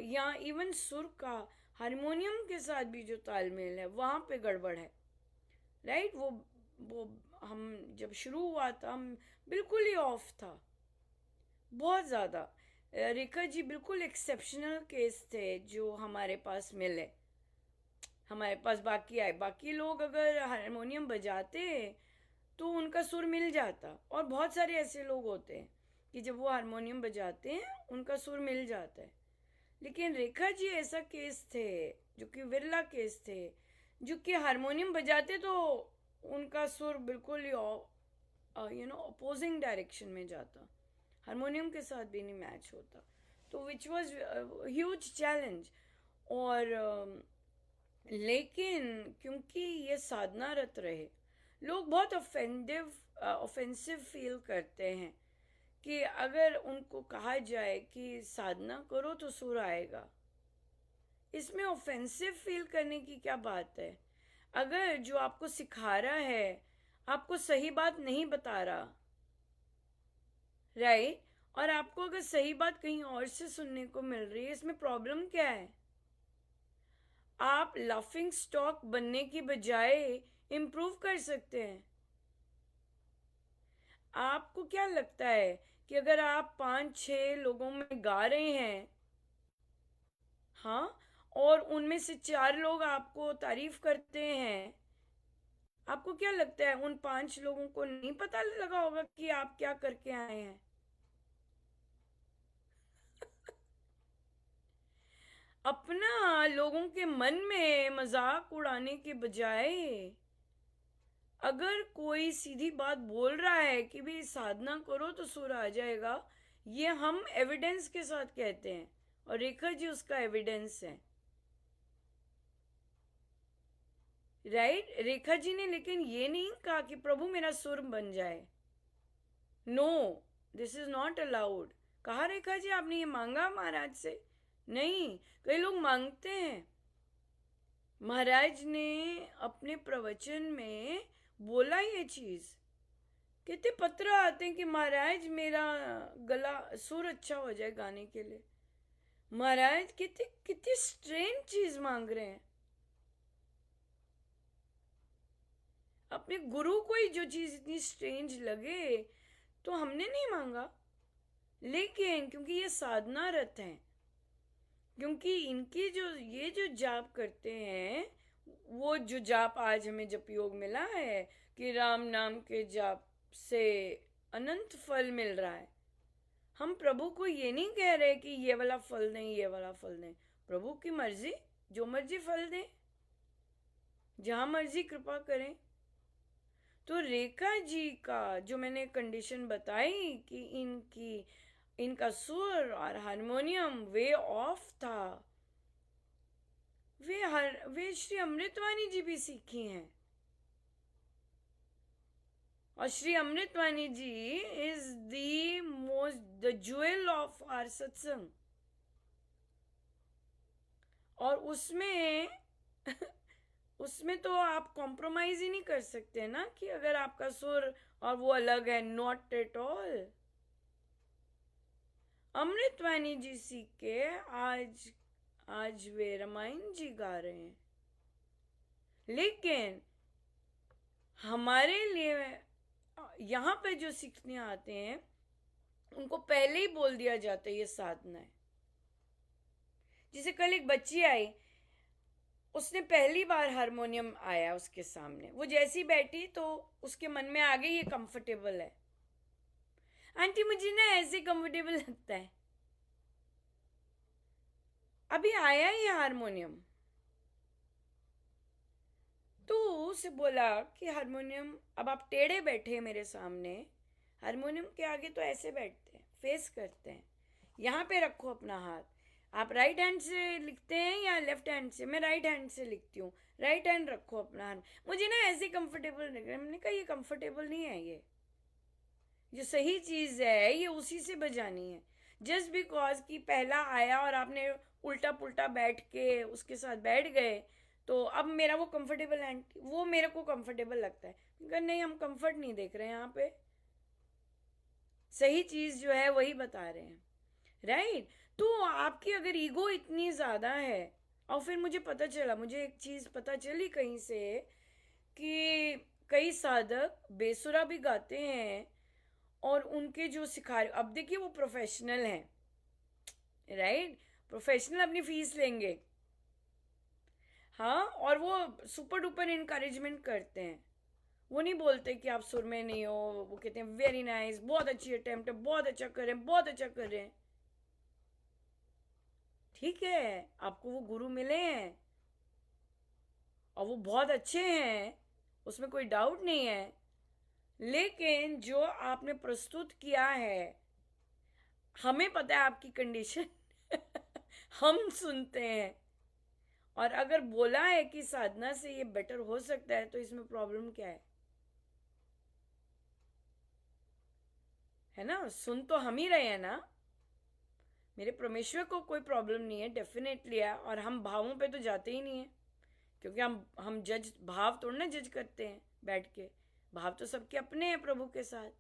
या इवन सुर का हारमोनियम के साथ भी जो तालमेल है, वहाँ पे गड़बड़ है, राइट। वो हम जब शुरू हुआ था, हम बिल्कुल ही ऑफ था, बहुत ज़्यादा। रेखा जी बिल्कुल एक्सेप्शनल केस थे जो हमारे पास मिले, हमारे पास बाकी आए। बाकी लोग अगर हारमोनियम बजाते तो उनका सुर मिल जाता, और बहुत सारे ऐसे लोग होते हैं कि जब वो हारमोनियम बजाते हैं उनका सुर मिल जाता है। लेकिन रेखा जी ऐसा केस थे, जो कि विरला केस थे, जो कि हारमोनियम बजाते तो उनका सुर बिल्कुल ही अपोजिंग डायरेक्शन में जाता, हारमोनियम के साथ भी नहीं मैच होता। तो विच वॉज ह्यूज चैलेंज। और लेकिन क्योंकि ये साधनारत रहे, लोग बहुत ऑफेंसिव फील करते हैं कि अगर उनको कहा जाए कि साधना करो तो सुर आएगा, इसमें ऑफेंसिव फील करने की क्या बात है? अगर जो आपको सिखा रहा है आपको सही बात नहीं बता रहा, राइट, और आपको अगर सही बात कहीं और से सुनने को मिल रही है, इसमें प्रॉब्लम क्या है? आप लाफिंग स्टॉक बनने की बजाय इम्प्रूव कर सकते हैं। आपको क्या लगता है कि अगर आप 5-6 लोगों में गा रहे हैं, हाँ, और उनमें से 4 लोग आपको तारीफ करते हैं, आपको क्या लगता है उन 5 लोगों को नहीं पता लगा होगा कि आप क्या करके आए हैं? अपना लोगों के मन में मजाक उड़ाने के बजाय अगर कोई सीधी बात बोल रहा है कि भाई साधना करो तो सुर आ जाएगा, ये हम एविडेंस के साथ कहते हैं, और रेखा जी उसका एविडेंस है, राइट? रेखा जी ने लेकिन ये नहीं कहा कि प्रभु मेरा सुर बन जाए। No, this is not allowed. कहा रेखा जी आपने ये मांगा महाराज से? नहीं, कई लोग मांगते हैं। महाराज ने अपने प्रवचन में बोला ये चीज, कितने पत्र आते हैं कि महाराज मेरा गला सुर अच्छा हो जाए गाने के लिए। महाराज कितनी कितनी स्ट्रेंज चीज मांग रहे हैं। अपने गुरु को ही जो चीज इतनी स्ट्रेंज लगे तो हमने नहीं मांगा, लेकिन क्योंकि ये साधना रत हैं, क्योंकि इनकी जो ये जो जाप करते हैं, वो जो जाप आज हमें जप योग मिला है कि राम नाम के जाप से अनंत फल मिल रहा है। हम प्रभु को ये नहीं कह रहे कि ये वाला फल नहीं, ये वाला फल नहीं। प्रभु की मर्जी, जो मर्जी फल दे, जहां मर्जी कृपा करें। तो रेखा जी का जो मैंने कंडीशन बताई कि इनका सुर और हारमोनियम वे ऑफ था, वे श्री अमृतवाणी जी भी सीखी हैं, और Shri Amritvani ji is the jewel of our satsang. और उसमें उसमें तो आप कॉम्प्रोमाइज ही नहीं कर सकते ना, कि अगर आपका सुर और वो अलग है, नॉट एट ऑल। अमृतवाणी जी सीख के आज वे रामायण जी गा रहे हैं। लेकिन हमारे लिए यहाँ पे जो सीखने आते हैं उनको पहले ही बोल दिया जाता है ये साधना है। जैसे कल एक बच्ची आई, उसने पहली बार हारमोनियम आया उसके सामने, वो जैसी बैठी तो उसके मन में आ गई ये कंफर्टेबल है। आंटी मुझे ना ऐसे कंफर्टेबल लगता है। अभी आया ये हारमोनियम, तो उसे बोला कि हारमोनियम, अब आप टेढ़े बैठे मेरे सामने, हारमोनियम के आगे तो ऐसे बैठते हैं, फेस करते हैं, यहाँ पे रखो अपना हाथ। आप राइट हैंड से लिखते हैं या लेफ्ट हैंड से? मैं राइट हैंड से लिखती हूँ। राइट हैंड रखो अपना हाथ। मुझे ना ऐसे कंफर्टेबल लग रहा है। मैंने कहा ये कंफर्टेबल नहीं है, ये जो सही चीज है ये उसी से बजानी है। जस्ट बिकॉज कि पहला आया और आपने उल्टा पुल्टा बैठ के उसके साथ बैठ गए, तो अब मेरा वो कंफर्टेबल हैंड, वो मेरे को कंफर्टेबल लगता है। नहीं, हम कंफर्ट नहीं देख रहे हैं यहाँ पे, सही चीज जो है वही बता रहे हैं, राइट? तो आपकी अगर ईगो इतनी ज्यादा है, और फिर मुझे एक चीज पता चली कहीं से कि कई साधक बेसुरा भी गाते हैं, और उनके जो सिखा, अब देखिए वो प्रोफेशनल हैं, राइट? प्रोफेशनल अपनी फीस लेंगे, हाँ, और वो सुपर डुपर इनकरेजमेंट करते हैं। वो नहीं बोलते कि आप सुर में नहीं हो, वो कहते हैं वेरी नाइस, बहुत अच्छी अटेम्प्ट है, बहुत अच्छा कर रहे हैं, बहुत अच्छा कर रहे हैं। ठीक है, आपको वो गुरु मिले हैं और वो बहुत अच्छे हैं, उसमें कोई डाउट नहीं है, लेकिन जो आपने प्रस्तुत किया है, हमें पता है आपकी कंडीशन हम सुनते हैं, और अगर बोला है कि साधना से ये बेटर हो सकता है, तो इसमें प्रॉब्लम क्या है ना? सुन तो हम ही रहे हैं ना। मेरे परमेश्वर को कोई प्रॉब्लम नहीं है, डेफिनेटली है, और हम भावों पे तो जाते ही नहीं है, क्योंकि हम जज, भाव थोड़ा ना जज करते हैं बैठ के, भाव तो सबके अपने हैं प्रभु के साथ।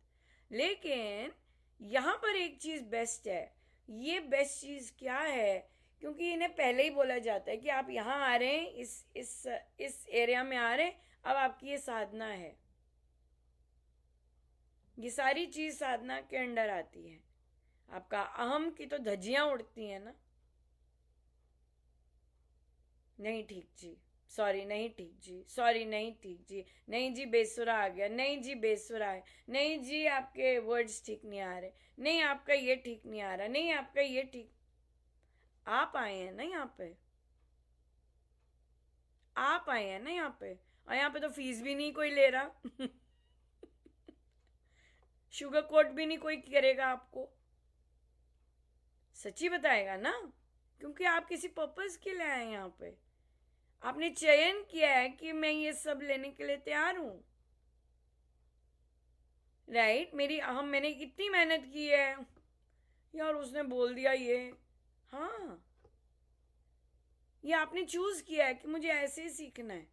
लेकिन यहाँ पर एक चीज बेस्ट है। ये बेस्ट चीज क्या है? क्योंकि इन्हें पहले ही बोला जाता है कि आप यहाँ आ रहे हैं, इस एरिया में आ रहे हैं, अब आपकी ये साधना है। ये सारी चीज साधना के अंडर आती है। आपका अहम की तो धज्जियां उड़ती हैं ना। नहीं ठीक जी, सॉरी, नहीं ठीक जी, सॉरी, नहीं ठीक जी, नहीं जी बेसुरा आ गया, नहीं जी बेसुरा है, नहीं जी आपके वर्ड्स ठीक नहीं आ रहे, नहीं आपका ये ठीक नहीं आ रहा, नहीं आपका ये ठीक। आप आए हैं ना यहाँ पे, आप आए हैं ना यहाँ पे, और यहाँ पे तो फीस भी नहीं कोई ले रहा शुगर कोट भी नहीं कोई करेगा आपको, सच्ची बताएगा ना, क्योंकि आप किसी पर्पस के लिए आए हैं यहाँ पे। आपने चयन किया है कि मैं ये सब लेने के लिए तैयार हूं, राइट। मैंने इतनी मेहनत की है यार, उसने बोल दिया ये, हाँ, ये आपने चूज किया है कि मुझे ऐसे ही सीखना है,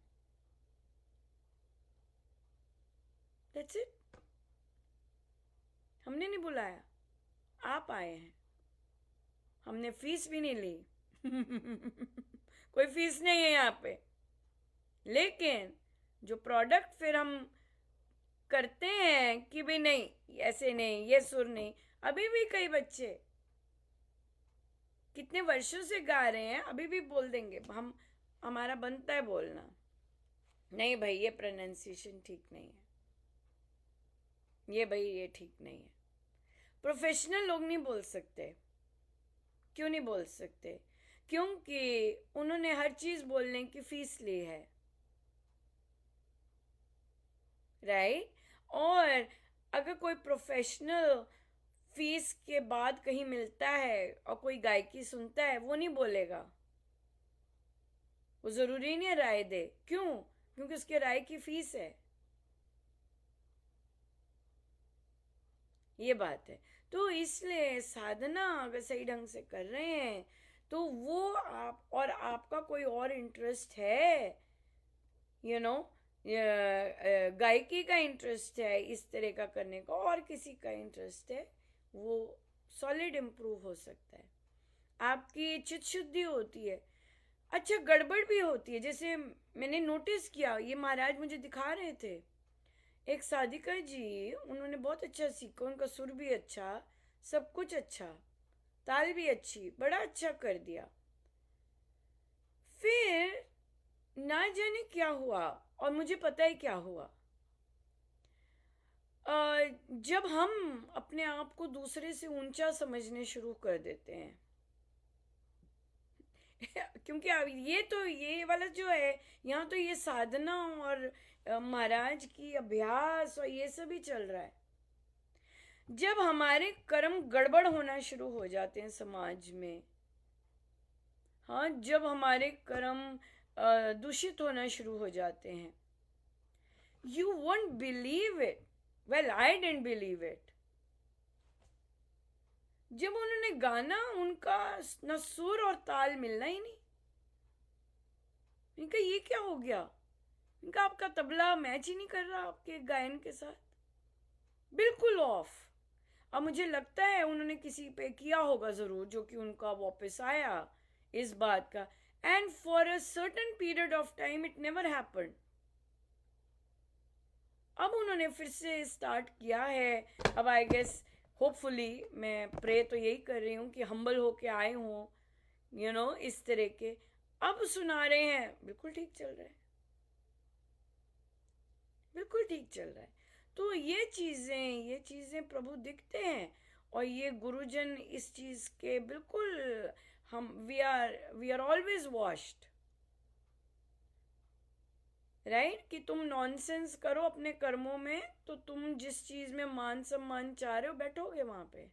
दैट्स इट। हमने नहीं बुलाया, आप आए हैं, हमने फीस भी नहीं ली कोई फीस नहीं है यहाँ पे, लेकिन जो प्रोडक्ट फिर हम करते हैं कि भाई नहीं ऐसे नहीं, ये सुर नहीं। अभी भी कई बच्चे कितने वर्षों से गा रहे हैं, अभी भी बोल देंगे, हमारा बनता है बोलना, नहीं भाई ये प्रोनाउंसिएशन ठीक नहीं है, ये भाई ये ठीक नहीं है। प्रोफेशनल लोग नहीं बोल सकते, क्यों नहीं बोल सकते? क्योंकि उन्होंने हर चीज बोलने की फीस ली है, राइट। और अगर कोई प्रोफेशनल फीस के बाद कहीं मिलता है और कोई गायकी सुनता है, वो नहीं बोलेगा, वो जरूरी नहीं है राय दे, क्यों? क्योंकि उसके राय की फीस है, ये बात है। तो इसलिए साधना अगर सही ढंग से कर रहे हैं तो वो आप, और आपका कोई और इंटरेस्ट है, यू नो, गायकी का इंटरेस्ट है इस तरह का करने का, और किसी का इंटरेस्ट है, वो सॉलिड इम्प्रूव हो सकता है, आपकी चित्त शुद्धि होती है। अच्छा, गड़बड़ भी होती है, जैसे मैंने नोटिस किया, ये महाराज मुझे दिखा रहे थे, एक साधिका जी, उन्होंने बहुत अच्छा सीखा, उनका सुर भी अच्छा, सब कुछ अच्छा, ताल भी अच्छी, बड़ा अच्छा कर दिया। फिर ना जाने क्या हुआ, और मुझे पता है क्या हुआ। जब हम अपने आप को दूसरे से ऊंचा समझने शुरू कर देते हैं क्योंकि अब ये वाला जो है, यहाँ तो ये साधना और महाराज की अभ्यास और ये सब ही चल रहा है। जब हमारे कर्म गड़बड़ होना शुरू हो जाते हैं समाज में, हाँ, जब हमारे कर्म दूषित होना शुरू हो जाते हैं, you won't believe it, well I didn't believe it. जब उन्होंने गाना, उनका न सुर और ताल मिलना ही नहीं, इनका ये क्या हो गया, इनका आपका तबला मैच ही नहीं कर रहा आपके गायन के साथ, बिल्कुल ऑफ। अब मुझे लगता है उन्होंने किसी पे किया होगा जरूर, जो कि उनका वापस आया इस बात का, and for a certain period of time it never happened. अब उन्होंने फिर से स्टार्ट किया है, अब आई गेस होपफुली, मैं प्रे तो यही कर रही हूँ कि हम्बल होके आए हों, यू नो, इस तरह के, अब सुना रहे हैं, बिल्कुल ठीक चल रहा है, बिल्कुल ठीक चल रहा है। तो ये चीजें प्रभु दिखते हैं, और ये गुरुजन इस चीज के बिल्कुल, हम we are always washed, right, कि तुम नॉनसेंस करो अपने कर्मों में, तो तुम जिस चीज में मान सम्मान चाह रहे हो बैठोगे वहां पे,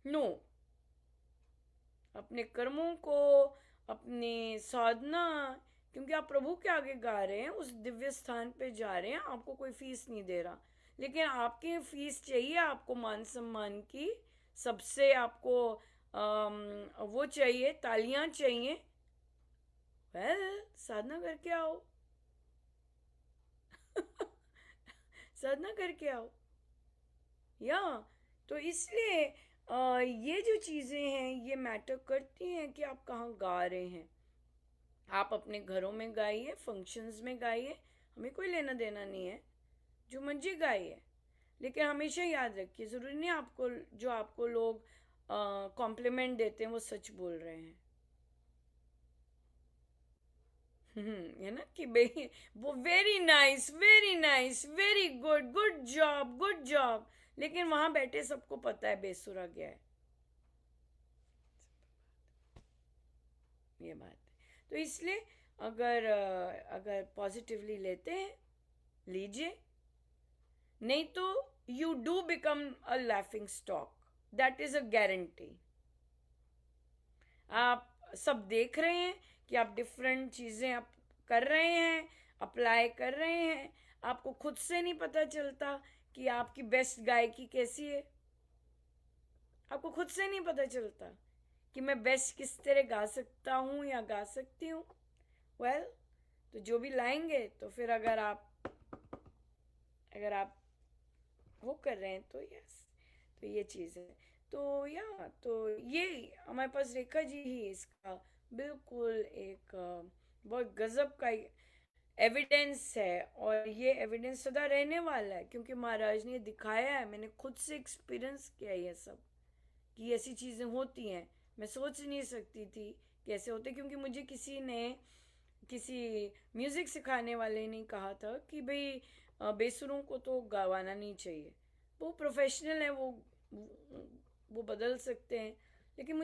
नो, अपने कर्मों को, अपनी साधना, क्योंकि आप प्रभु के आगे गा रहे हैं, उस दिव्य स्थान पे जा रहे हैं, आपको कोई फीस नहीं दे रहा, लेकिन आपकी फीस चाहिए, आपको मान सम्मान की, सबसे आपको वो चाहिए, तालियां चाहिए। वेल, साधना करके आओ साधना करके आओ, या तो इसलिए ये जो चीजें हैं ये मैटर करती हैं कि आप कहाँ गा रहे हैं। आप अपने घरों में गाइए, फंक्शंस में गाइए, हमें कोई लेना देना नहीं है, जो मर्जी गाइए, लेकिन हमेशा याद रखिए, जरूरी नहीं आपको जो आपको लोग कॉम्प्लीमेंट देते हैं वो सच बोल रहे हैं। है ना, कि भाई वो very nice, very good, good job, लेकिन वहां बैठे सबको पता है बेसुरा गया है, ये बात है। तो इसलिए अगर पॉजिटिवली लेते हैं, लीजिए, नहीं तो you do become a laughing stock, that is a guarantee. आप सब देख रहे हैं कि आप डिफरेंट चीज़ें आप कर रहे हैं, अप्लाई कर रहे हैं, आपको खुद से नहीं पता चलता कि आपकी बेस्ट गायकी कैसी है। आपको खुद से नहीं पता चलता कि मैं बेस्ट किस तरह गा सकता हूँ या गा सकती हूँ। वेल, तो जो भी लाएंगे, तो फिर अगर आप वो कर रहे हैं तो यस, तो ये चीज़ है। तो ये हमारे पास रेखा जी ही इसका बिल्कुल एक बहुत गजब का एविडेंस है, और ये एविडेंस सदा रहने वाला है, क्योंकि महाराज ने दिखाया है, मैंने खुद से एक्सपीरियंस किया है ये सब, कि ऐसी चीज़ें होती हैं। मैं सोच नहीं सकती थी कैसे होते, क्योंकि मुझे किसी म्यूज़िक सिखाने वाले ने कहा था कि भाई बेसुरों को तो गवाना नहीं चाहिए, वो प्रोफेशनल है, वो बदल सकते हैं। लेकिन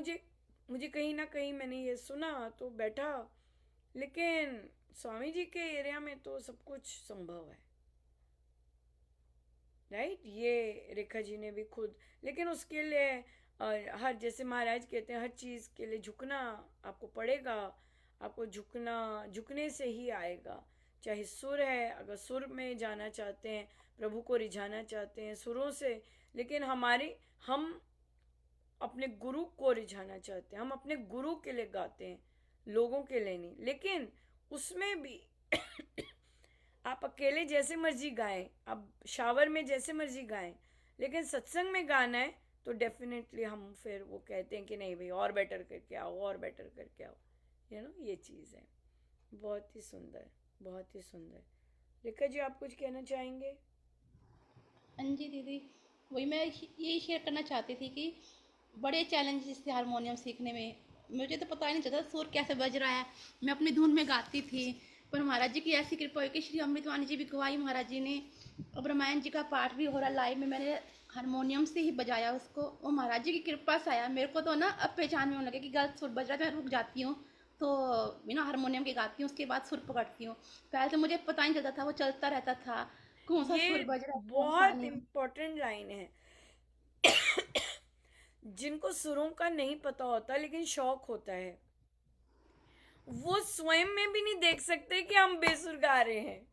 मुझे कहीं ना कहीं मैंने ये सुना तो बैठा, लेकिन स्वामी जी के एरिया में तो सब कुछ संभव है, राइट। ये रेखा जी ने भी खुद, लेकिन उसके लिए हर, जैसे महाराज कहते हैं, हर चीज़ के लिए झुकना आपको पड़ेगा। आपको झुकने से ही आएगा। चाहे सुर है, अगर सुर में जाना चाहते हैं, प्रभु को रिझाना चाहते हैं सुरों से, लेकिन हम अपने गुरु को रिझाना चाहते हैं, हम अपने गुरु के लिए गाते हैं, लोगों के लिए नहीं। लेकिन उसमें भी आप अकेले जैसे मर्जी गाएं, आप शावर में जैसे मर्जी गाएं, लेकिन सत्संग में गाना है तो डेफिनेटली हम फिर वो कहते हैं कि नहीं भाई, और बेटर करके आओ, और बेटर करके आओ, ये चीज़ है। बहुत ही सुंदर, बहुत ही सुंदर। रेखा जी, आप कुछ कहना चाहेंगे? हाँ जी दीदी, वही मैं यही शेयर करना चाहती थी कि बड़े चैलेंजेस थे हारमोनियम सीखने में। मुझे तो पता ही नहीं चलता सुर कैसे बज रहा है, मैं अपनी धुन में गाती थी। पर महाराज जी की ऐसी कृपा हुई कि श्री अमृतवाणी जी भी गवाई महाराज जी ने। अब रामायण जी का पाठ भी हो रहा लाइव में, मैंने हारमोनियम से ही बजाया उसको, वो महाराज जी की कृपा से आया। मेरे को तो ना अब पहचान में होने लगे कि गलत सुर बज रहा है तो मैं रुक जाती हूँ, तो बिना हारमोनियम के गाती हूँ, उसके बाद सुर पकड़ती हूँ। पहले तो मुझे पता नहीं चलता था, वो चलता रहता था कौन सा ये सुर बज रहा है कौन सा बहुत नहीं। इम्पोर्टेंट लाइन है। जिनको सुरों का नहीं पता होता लेकिन शौक होता है, वो स्वयं में भी नहीं देख सकते कि हम बेसुर गा रहे हैं।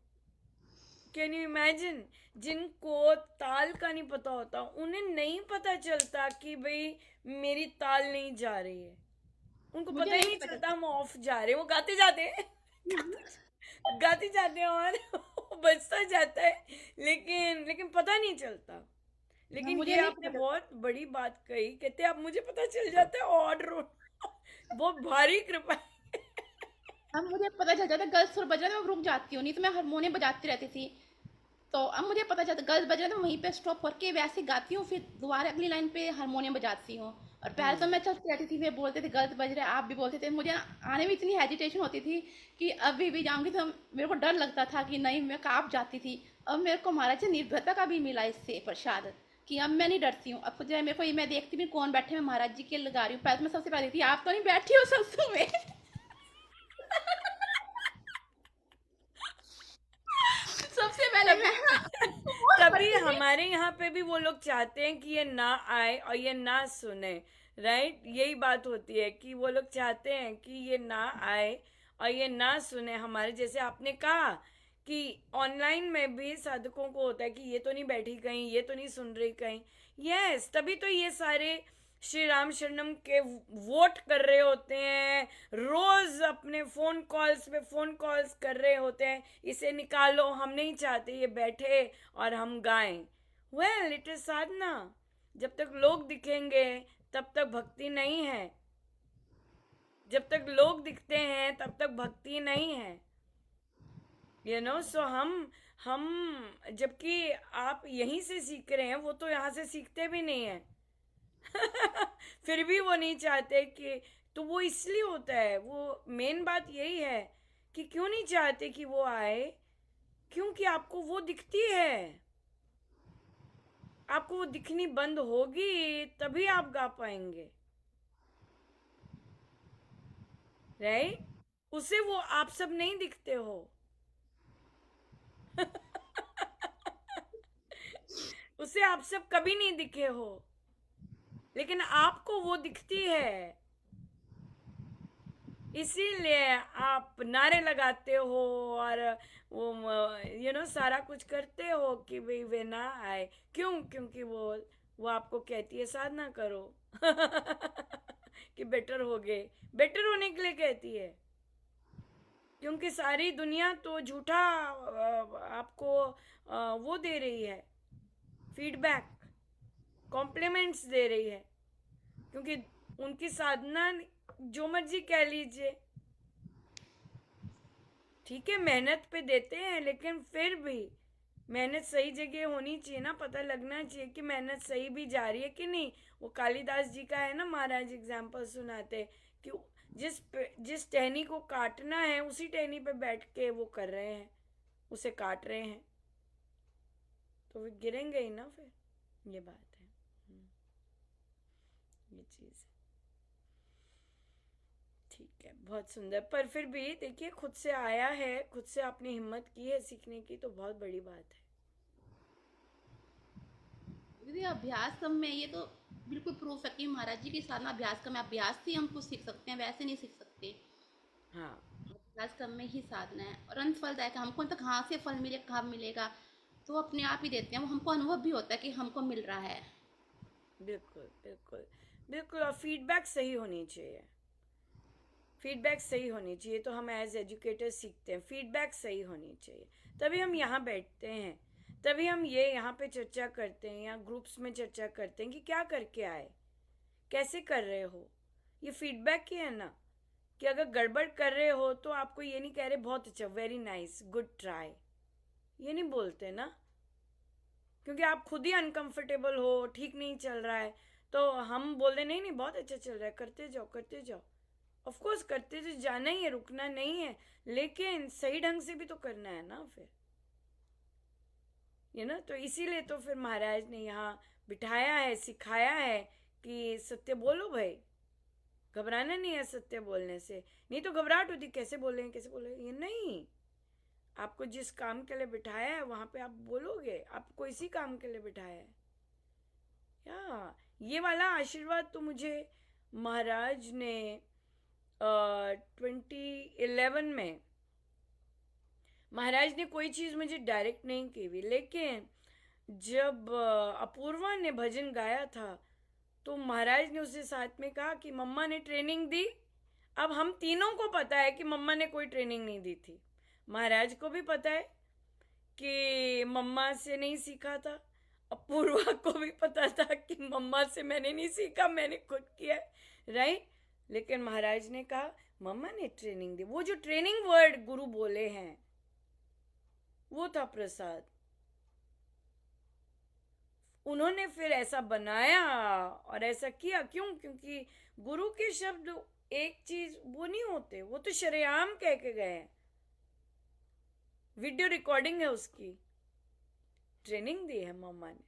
Can you imagine? जिनको ताल का नहीं पता होता, उन्हें नहीं पता चलता कि भाई मेरी ताल नहीं जा रही है, उनको मुझे पता ही नहीं नहीं पता चलता था। हम ऑफ जा रहे हैं। वो गाते जाते हैं, गाते जाते हैं और बजता जाता है, लेकिन पता नहीं चलता। हाँ, लेकिन मुझे ये नहीं आपने पता था। बहुत बड़ी बात कही, कहते अब मुझे पता चल जाता है और बहुत भारी कृपा है। अब मुझे पता चल जाता है गलत सुर बज रहा है तो मैं रुक जाती हूँ, नहीं तो मैं हारमोनियम बजाती रहती थी। तो अब मुझे पता चलता गलत बज रहा है तो वहीं पे स्टॉप करके वैसे गाती हूँ, फिर दोबारा अगली लाइन पे हारमोनियम बजाती हूँ। और पहले तो हम्म। मैं चलती रहती थी, वे बोलते थे गलत बज रहा है, आप भी बोलते थे, मुझे आने में इतनी हेजिटेशन होती थी कि अभी भी जाऊंगी तो मेरे को डर लगता था कि नहीं, मैं काँप जाती थी। अब मेरे को महाराज से निर्भरता का भी मिला इससे प्रसाद, कि अब मैं नहीं डरती हूँ। अब जो है मेरे को, ये मैं देखती भी कौन बैठे, मैं महाराज जी के लगा रही हूँ। पहले तो मैं सबसे पहले थी, आप तो नहीं बैठी हो सत्संग में। सबसे पहले तभी मैं बोल तभी पड़ती थी। हमारे यहाँ पे भी वो लोग चाहते हैं कि ये ना आए और ये ना सुने, राइट। यही बात होती है कि वो लोग चाहते हैं कि ये ना आए और ये ना सुने। हमारे जैसे आपने कहा कि ऑनलाइन में भी साधकों को होता है कि ये तो नहीं बैठी कहीं, ये तो नहीं सुन रही कहीं। यस, तभी तो ये सारे श्री राम शरणम के वोट कर रहे होते हैं, रोज अपने फोन कॉल्स कर रहे होते हैं, इसे निकालो, हम नहीं चाहते ये बैठे और हम गाएं। वेल, इट इज साधना। जब तक लोग दिखेंगे तब तक भक्ति नहीं है, जब तक लोग दिखते हैं तब तक भक्ति नहीं है। सो हम जबकि आप यहीं से सीख रहे हैं, वो तो यहाँ से सीखते भी नहीं है। फिर भी वो नहीं चाहते कि, तो वो इसलिए होता है, वो मेन बात यही है कि क्यों नहीं चाहते कि वो आए, क्योंकि आपको वो दिखती है। आपको वो दिखनी बंद होगी तभी आप गा पाएंगे, राइट। उसे वो आप सब नहीं दिखते हो। उसे आप सब कभी नहीं दिखे हो, लेकिन आपको वो दिखती है। इसीलिए आप नारे लगाते हो और वो सारा कुछ करते हो कि भाई वे ना आए। क्यों? क्योंकि वो आपको कहती है साधना करो। कि बेटर हो गए, बेटर होने के लिए कहती है। क्योंकि सारी दुनिया तो झूठा आपको वो दे रही है, फीडबैक, कॉम्प्लीमेंट्स दे रही है। क्योंकि उनकी साधना जो मर्जी कह लीजिए, ठीक है मेहनत पे देते हैं, लेकिन फिर भी मेहनत सही जगह होनी चाहिए ना, पता लगना चाहिए कि मेहनत सही भी जा रही है कि नहीं। वो कालिदास जी का है ना, महाराज एग्जाम्पल सुनाते कि जिस टहनी को काटना है उसी टहनी पे बैठ के वो कर रहे हैं, उसे काट रहे हैं, तो वे गिरेंगे ही ना फिर। ये बात है। ये चीज़ है। ठीक है, बहुत सुंदर। पर फिर भी देखिए, खुद से आया है, खुद से आपने हिम्मत की है सीखने की, तो बहुत बड़ी बात है। दीदी अभ्यास कम में ये तो बिल्कुल प्रूफ है कि महाराज जी की साधना अभ्यास कम है। अभ्यास से ही हम कुछ सीख सकते हैं, वैसे नहीं सीख सकते। हाँ, अभ्यास कम में ही साधना है और अंत फलदायक है। हमको तो कहाँ से फल मिले, कहाँ मिलेगा, तो अपने आप ही देते हैं। वो हमको अनुभव भी होता है कि हमको मिल रहा है। बिल्कुल बिल्कुल बिल्कुल। और फीडबैक सही होनी चाहिए, फीडबैक सही होनी चाहिए। तो हम एज एजुकेटर सीखते हैं, फीडबैक सही होनी चाहिए, तभी हम यहाँ बैठते हैं, तभी हम ये यहाँ पे चर्चा करते हैं, या ग्रुप्स में चर्चा करते हैं कि क्या करके आए, कैसे कर रहे हो। ये फीडबैक ही है ना, कि अगर गड़बड़ कर रहे हो तो आपको ये नहीं कह रहे बहुत अच्छा, वेरी नाइस, गुड ट्राई, ये नहीं बोलते ना। क्योंकि आप खुद ही अनकंफर्टेबल हो, ठीक नहीं चल रहा है, तो हम बोल रहे नहीं नहीं बहुत अच्छा चल रहा है, करते जाओ करते जाओ। ऑफ कोर्स करते तो जाना ही है, रुकना नहीं है, लेकिन सही ढंग से भी तो करना है ना फिर, ये ना। तो इसीलिए तो फिर महाराज ने यहाँ बिठाया है, सिखाया है कि सत्य बोलो भाई, घबराना नहीं है सत्य बोलने से। नहीं तो घबराहट होती, कैसे बोलेंगे कैसे बोलेंगे, ये नहीं। आपको जिस काम के लिए बिठाया है वहां पे आप बोलोगे, आपको इसी काम के लिए बिठाया है। या ये वाला आशीर्वाद तो मुझे महाराज ने 2011 में, महाराज ने कोई चीज़ मुझे डायरेक्ट नहीं की हुई, लेकिन जब अपूर्वा ने भजन गाया था तो महाराज ने उसे साथ में कहा कि मम्मा ने ट्रेनिंग दी। अब हम तीनों को पता है कि मम्मा ने कोई ट्रेनिंग नहीं दी थी, महाराज को भी पता है कि मम्मा से नहीं सीखा था, अपूर्वा को भी पता था कि मम्मा से मैंने नहीं सीखा, मैंने खुद किया, राइट। लेकिन महाराज ने कहा मम्मा ने ट्रेनिंग दी। वो जो ट्रेनिंग वर्ड गुरु बोले हैं वो था प्रसाद। उन्होंने फिर ऐसा बनाया और ऐसा किया। क्यों? क्योंकि गुरु के शब्द एक चीज वो नहीं होते, वो तो शरेआम कह के गए हैं, वीडियो रिकॉर्डिंग है उसकी, ट्रेनिंग दी है मम्मा ने।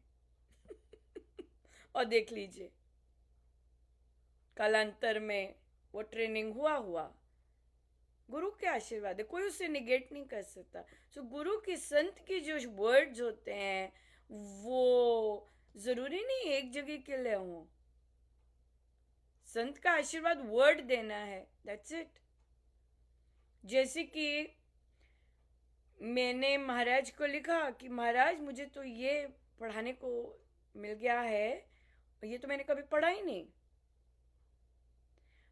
और देख लीजिए कालांतर में वो ट्रेनिंग हुआ गुरु के आशीर्वाद है, कोई उसे निगेट नहीं कर सकता। सो गुरु की, संत की जो वर्ड्स होते हैं वो जरूरी नहीं एक जगह के लिए हो। संत का आशीर्वाद वर्ड देना है, दैट्स इट। जैसे कि मैंने महाराज को लिखा कि महाराज मुझे तो ये पढ़ाने को मिल गया है, ये तो मैंने कभी पढ़ा ही नहीं।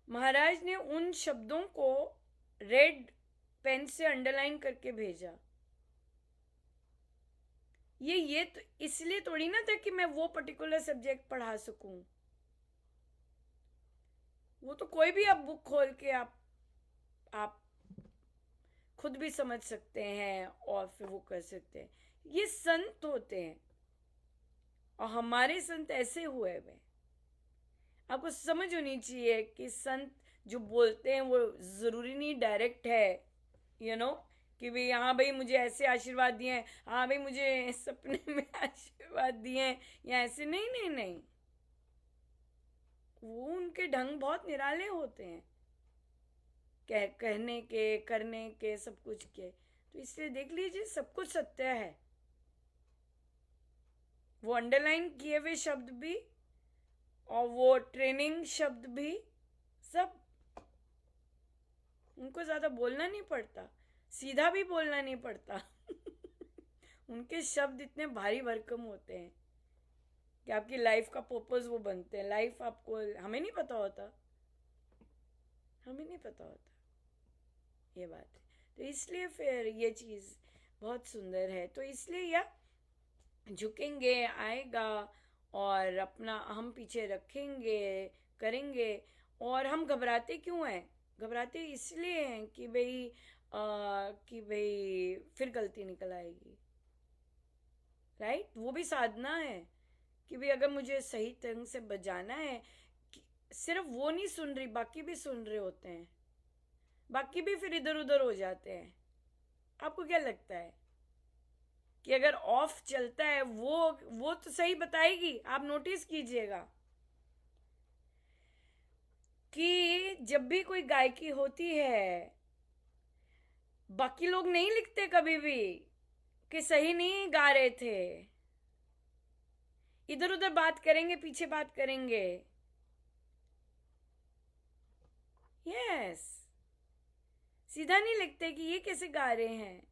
महाराज ने उन शब्दों को रेड पेन से अंडरलाइन करके भेजा। ये तो इसलिए थोड़ी ना था कि मैं वो पर्टिकुलर सब्जेक्ट पढ़ा सकूं। वो तो कोई भी आप बुक खोल के आप खुद भी समझ सकते हैं और फिर वो कर सकते हैं। ये संत होते हैं और हमारे संत ऐसे हुए हुए। आपको समझ होनी चाहिए कि संत जो बोलते हैं वो जरूरी नहीं डायरेक्ट है, यू नो, कि भाई हाँ भाई मुझे ऐसे आशीर्वाद दिए हैं, हाँ भाई मुझे सपने में आशीर्वाद दिए हैं, या ऐसे नहीं नहीं नहीं। वो उनके ढंग बहुत निराले होते हैं कहने के, करने के, सब कुछ के। तो इसलिए देख लीजिए सब कुछ सत्य है। वो अंडरलाइन किए हुए शब्द भी और वो ट्रेनिंग शब्द भी, सब उनको ज्यादा बोलना नहीं पड़ता, सीधा भी बोलना नहीं पड़ता। उनके शब्द इतने भारी भरकम होते हैं कि आपकी लाइफ का पर्पस वो बनते हैं। लाइफ आपको, हमें नहीं पता होता, हमें नहीं पता होता, ये बात है। तो इसलिए फिर ये चीज़ बहुत सुंदर है। तो इसलिए या झुकेंगे, आएगा और अपना हम पीछे रखेंगे, करेंगे। और हम घबराते क्यों हैं? घबराते इसलिए हैं कि भाई फिर गलती निकल आएगी, राइट? वो भी साधना है कि भाई अगर मुझे सही ढंग से बजाना है, सिर्फ वो नहीं सुन रही, बाकी भी सुन रहे होते हैं, बाकी भी फिर इधर उधर हो जाते हैं। आपको क्या लगता है कि अगर ऑफ चलता है, वो तो सही बताएगी। आप नोटिस कीजिएगा कि जब भी कोई गायकी होती है, बाकी लोग नहीं लिखते कभी भी कि सही नहीं गा रहे थे, इधर उधर बात करेंगे, पीछे बात करेंगे। यस, सीधा नहीं लिखते कि ये कैसे गा रहे हैं,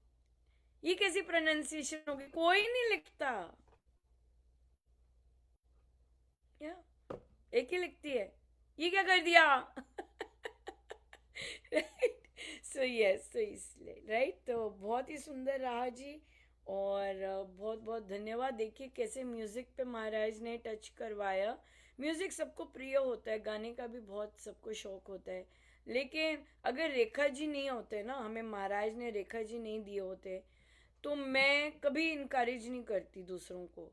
ये कैसी प्रोनाउंसिएशन होगी, कोई नहीं लिखता। या एक ही लिखती है, ये क्या कर दिया। राइट, सो यस, तो इसलिए राइट। तो बहुत ही सुंदर रहा जी, और बहुत बहुत धन्यवाद। देखिए कैसे म्यूजिक पे महाराज ने टच करवाया। म्यूजिक सबको प्रिय होता है, गाने का भी बहुत सबको शौक होता है, लेकिन अगर रेखा जी नहीं होते ना, हमें महाराज ने रेखा जी नहीं दिए होते, तो मैं कभी इनकरेज नहीं करती दूसरों को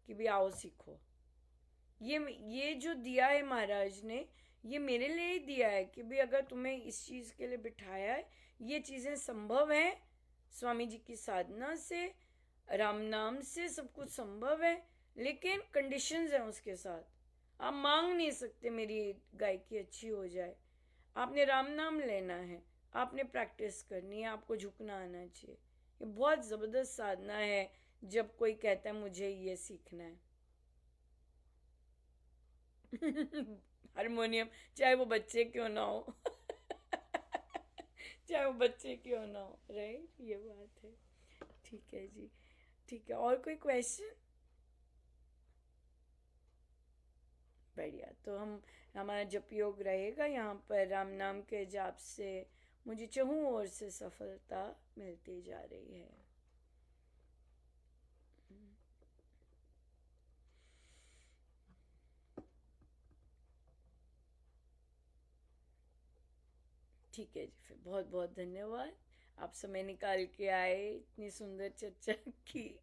कि भी आओ सीखो। ये जो दिया है महाराज ने, ये मेरे लिए ही दिया है कि भी अगर तुम्हें इस चीज़ के लिए बिठाया है, ये चीज़ें संभव हैं स्वामी जी की साधना से, राम नाम से सब कुछ संभव है, लेकिन कंडीशंस हैं उसके साथ। आप मांग नहीं सकते मेरी गायकी अच्छी हो जाए। आपने राम नाम लेना है, आपने प्रैक्टिस करनी है, आपको झुकना आना चाहिए। ये बहुत ज़बरदस्त साधना है जब कोई कहता है मुझे ये सीखना है। हारमोनियम, चाहे वो बच्चे क्यों ना हो। चाहे वो बच्चे क्यों ना हो, राइट, ये बात है। ठीक है जी, ठीक है। और कोई क्वेश्चन? बढ़िया। तो हमारा जप योग रहेगा यहाँ पर, राम नाम के जाप से मुझे चहुँ ओर से सफलता मिलती जा रही है। ठीक है जी, फिर बहुत बहुत धन्यवाद। आप समय निकाल के आए, इतनी सुंदर चर्चा की,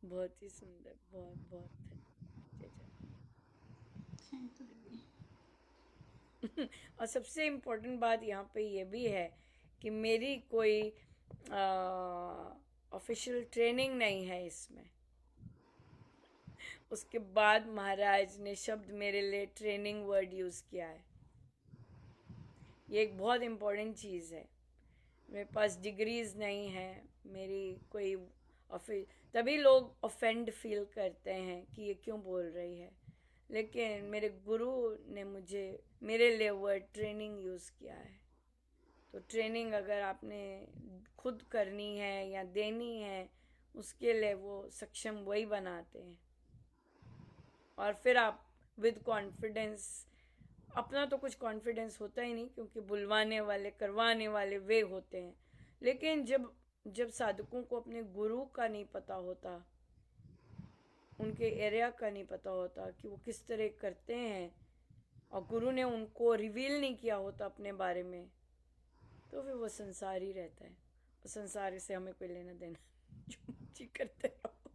बहुत ही सुंदर, बहुत बहुत धन्यवाद। थैंक यू दीदी। और सबसे इम्पोर्टेंट बात यहाँ पे ये भी है कि मेरी कोई ऑफिशियल ट्रेनिंग नहीं है इसमें। उसके बाद महाराज ने शब्द मेरे लिए ट्रेनिंग वर्ड यूज़ किया है। ये एक बहुत इम्पोर्टेंट चीज़ है। मेरे पास डिग्रीज नहीं है, मेरी कोई तभी लोग ऑफेंड फील करते हैं कि ये क्यों बोल रही है, लेकिन मेरे गुरु ने मेरे लिए वर्ड ट्रेनिंग यूज़ किया है। तो ट्रेनिंग अगर आपने खुद करनी है या देनी है, उसके लिए वो सक्षम वही बनाते हैं। और फिर आप विद कॉन्फिडेंस, अपना तो कुछ कॉन्फिडेंस होता ही नहीं, क्योंकि बुलवाने वाले, करवाने वाले वे होते हैं। लेकिन जब साधकों को अपने गुरु का नहीं पता होता, उनके एरिया का नहीं पता होता कि वो किस तरह करते हैं, और गुरु ने उनको रिवील नहीं किया होता अपने बारे में, तो फिर वो संसार ही रहता है। और संसार से हमें कोई लेना देना जो मर्जी करते रहो।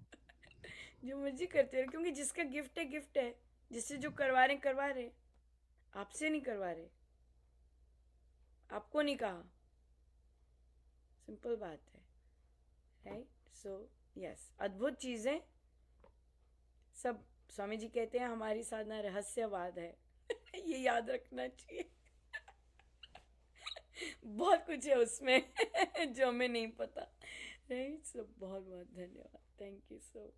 जो मर्जी करते रहो, क्योंकि जिसका गिफ्ट है गिफ्ट है, जिससे जो करवा रहे, आपसे नहीं करवा रहे, आपको नहीं कहा, सिंपल बात है, राइट। सो यस, अद्भुत चीज़ें सब। स्वामी जी कहते हैं हमारी साधना रहस्यवाद है। ये याद रखना चाहिए। बहुत कुछ है उसमें जो हमें नहीं पता, राइट। सो बहुत बहुत धन्यवाद, थैंक यू सो मच।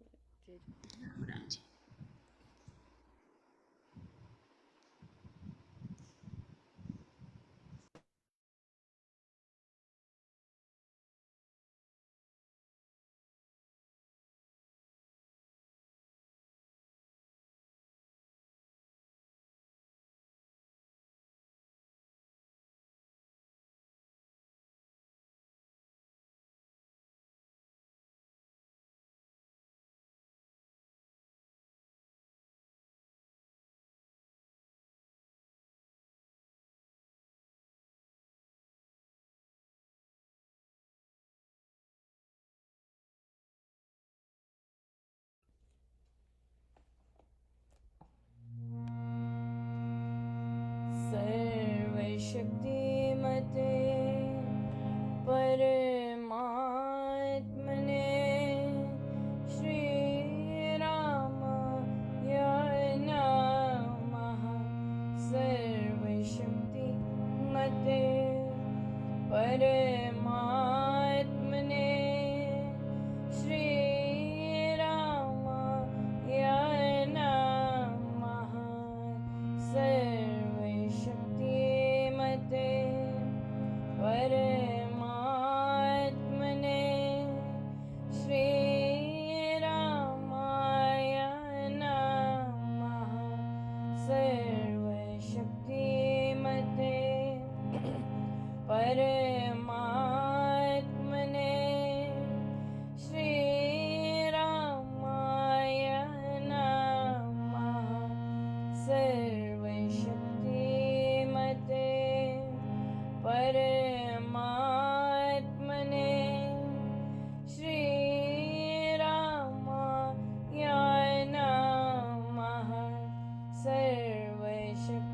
सर्वशक्तिमते परमात्मने श्रीरामाय नमः। सर्वशक्तिमते परमात्मने श्रीरामाय नमः। सर्वशक्तिमते परमात्मने श्रीरामाय नमः। सर्वशक्तिमते परमात्मने श्रीरामाय नमः। सर्वशक्तिमते परमात्मने श्रीरामाय नमः। सर्वशक्तिमते परमात्मने श्रीरामाय नमः। सर्वशक्तिमते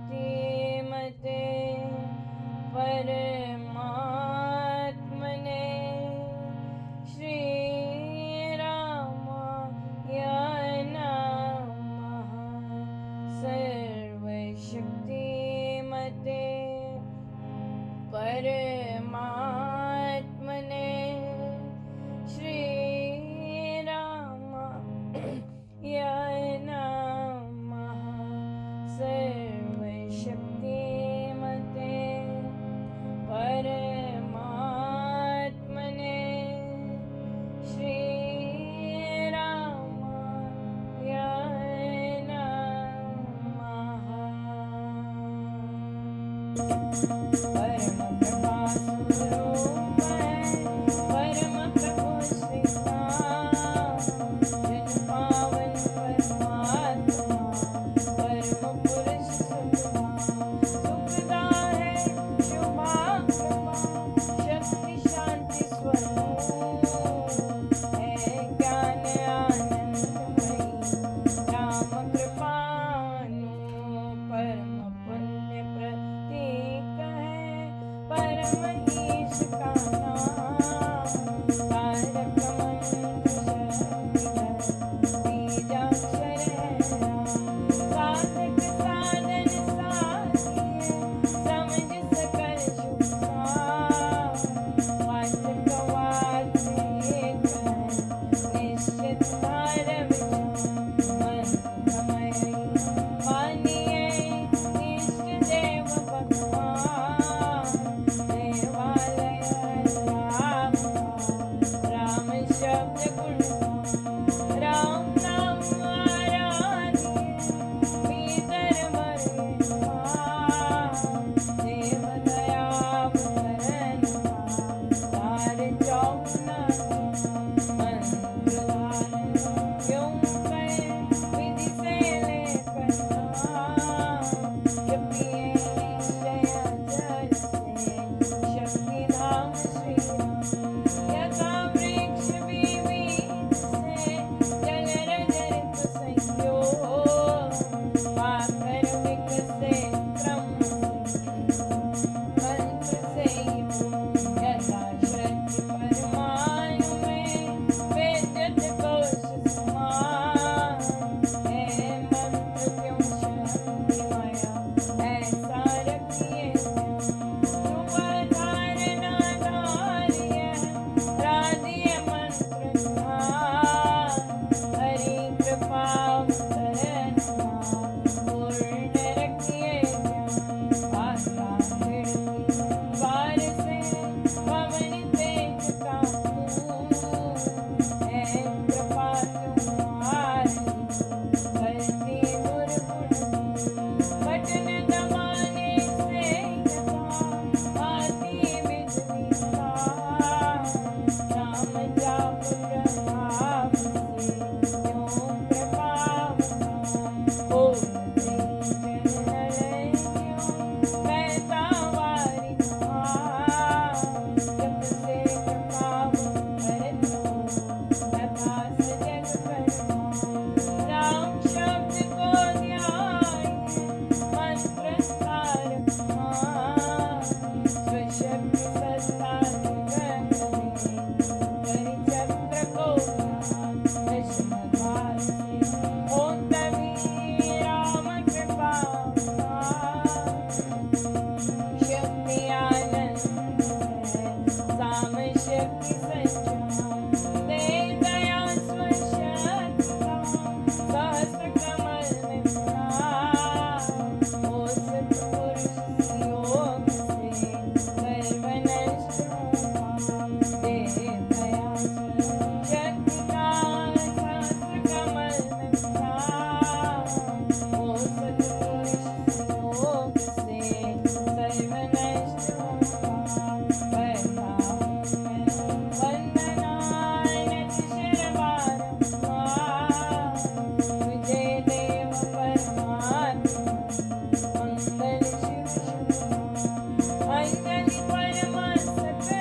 परमात्मने श्रीरामाय नमः। सर्वशक्तिमते परमात्मने श्रीरामाय नमः। परम प्रकाश स्वरूप है परम प्रभु श्री राम। जन पावन परमात्मा परम पुरुष सुखदाम। सुखदा है शुभा कृपा शक्ति शांति स्वरूप है ज्ञान आनंदमयी राम कृपानु। परम पुण्य प्रतीक है परम ईश का नाम। तारक मंत्र शक्तिधर बीजाक्षर है राम। साधक साधन साधिए समझ सकल शुभ सार। वाचक वाच्य एक है निश्चित भार विचार। मंत्रमयी मानिए इष्ट देव भगवान। देवालय राम राम शब्द गुणगान। राम नाम आराधिए भीतर भरे पार। देव दया अवतरण तार चौना। मंत्र धारण क्यों कहे विधि से लेकर नाम। जपिए निश्चय जल से शक्ति धाम श्री राम। यथा वृक्ष विविध दे दया स्वशक्ता सहस्र कमल में ओ सत्पुरुष योग से सर्व नष्ट दे दया स्वशक्ता सहस्र कमल में ओ सत्पुरुष योग से सर्व नष्ट वंदनानत शिरवारम्भार तुझे देव परमात्मा मंगल शिव अंजलि परमसत्य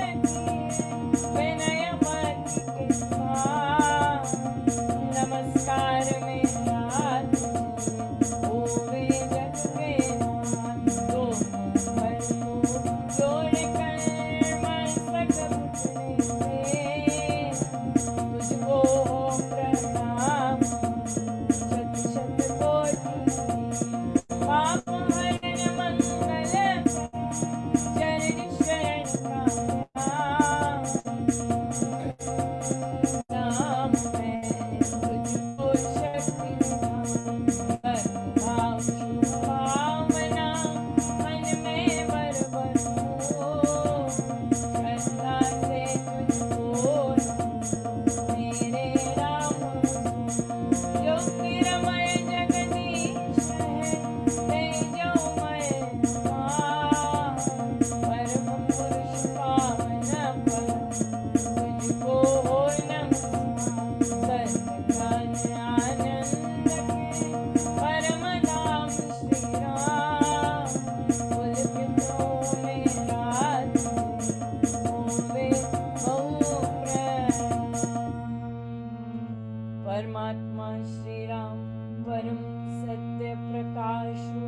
विनय भक्ति के साथ नमस्कार मेरा तुझे होवे जग के नाथ दोनों पर को जोड़ कर मस्तक झुकने से तुझको हो प्रणाम शत शत कोटि पाप हरण मंगल चरण शरण का नाम है तुझको शक्ति भाव शुभ भावना मन में बरबर हो श्रद्धा से तुझको मेरे राम ज्योतिर्मय जगदीश है तेजोमय परम पुरुष पावन पर तुझको हो नमस्कार सत्य ज्ञान आनंद के परम धाम श्री राम कुल पितरों में राज होवे बहु परमात्मा श्री राम परम सत्य प्रकाशु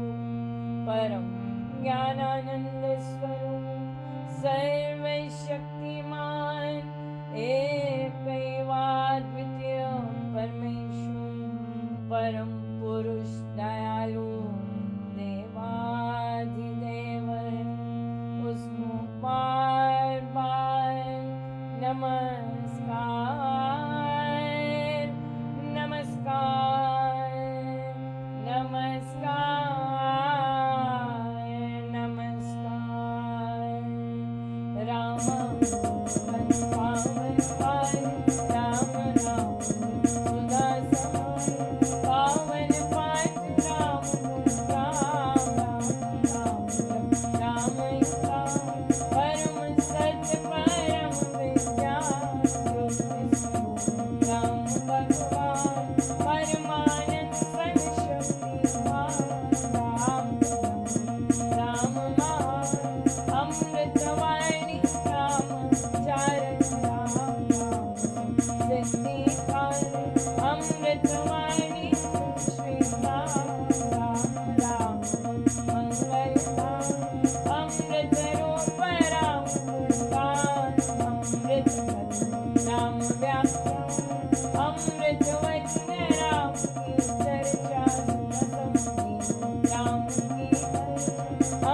परम ज्ञानानंद स्वरूप सर्व शक्तिमान एकैवाद्वितीय परमेश्वर परम पुरुष दयालु देवाधिदेव उसको बार बार नमस्कार नमस्कार नमस्कार नमस्कार राम पावन पावन राम राम सुधा समाय पावन पाठ राम राम राम राम राम परम सत्य परम विद्या राम भगवान परमानंद सर्वशक्तिमान राम राम महान अमृतवाणी राम चारण राम सिद्धि अमृतवाणी श्री राम राम मंगल अमृत रूप राम गुणगान अमृत राम व्याख्या अमृत वचन राम की चर्चा सुनसमझी राम की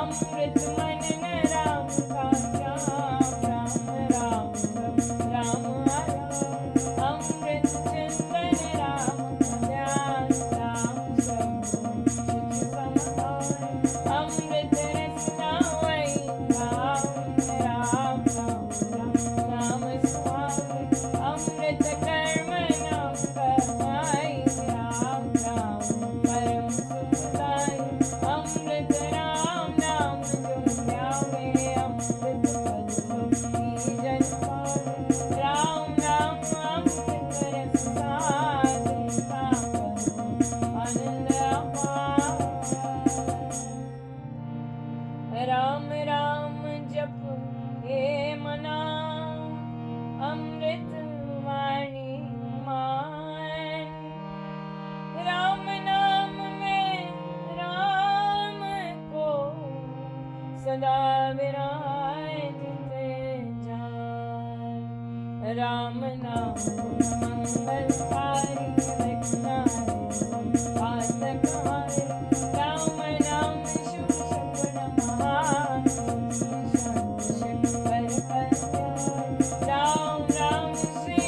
अमृत मनन राम का राम राम राम अमृत चिंतन राम का ध्यान राम शब्द शुच समाधान अमृत रचना वही राम राम राम राम स्वामी अमृत कर्म नाम कमाई राम राम परम सुखदाई अमृत राम नाम जो ध्यावे अमृत पद सुखी जन पावे राम राम अमृत रस साधे आनंद अपार राम राम जप हे मना अमृत वाणी मान राम नाम में राम को सदा विराजते जान राम नाम मंगलकारी विघ्नहारी घातकहारी राम नाम शुभ शकुन महान शंकर कल्याण राम राम श्री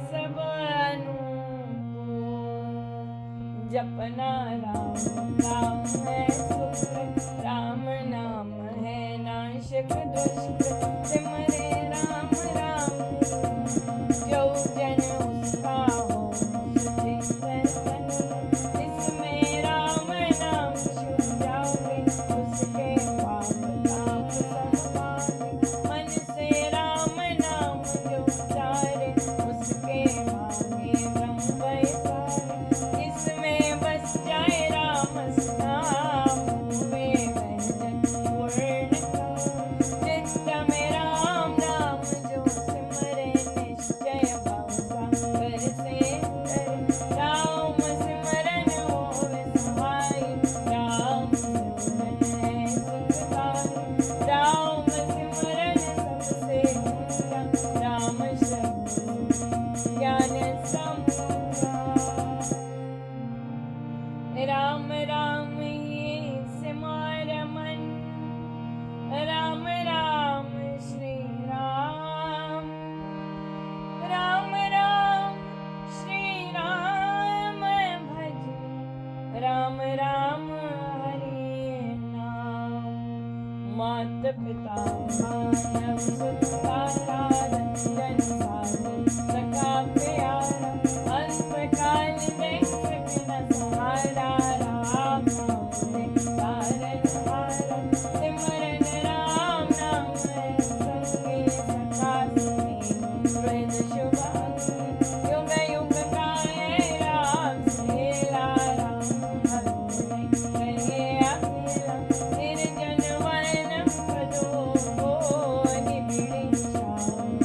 सब अनुकूल। जपना राम नाम है सुख, राम नाम है नाशक दुष्ट। सिमरे राम राम जो जन उसका हो सुचिंतन। इसमें राम नाम छुप जाओगे, उसके पाप ताप सब भागे। मन से राम नाम जो उचारे, उसके मांगे ब्रह्म वैसारे। इसमें बस जाए राम नाम, हुए वह जग पूर्ण काम। चित्त में राम नाम जो सिमरे, निश्चय भव सागर से तरे। राम सिमरन होवे सहाय, राम सिमरन है सुखदाई। राम सिमरन सबसे ऊंचा, राम शब्द ज्ञान समूचा। राम राम ये सिमर मन, राम राम श्री राम। राम राम श्री राम भज, राम राम हरे नाम। मात पिता मानव सुत आराधन, जन साधन सखा प्यारा। अल्प काल देख सके न सहारा, राम नाम में तारन हारा। सिमरन राम नाम है संगे, सखा सुने वृद शुभ अंगे। युग युग गाए राम सेला, राम भक्त नहीं करे अकेला। निर्जन वन पदो को, निबिड़ शाम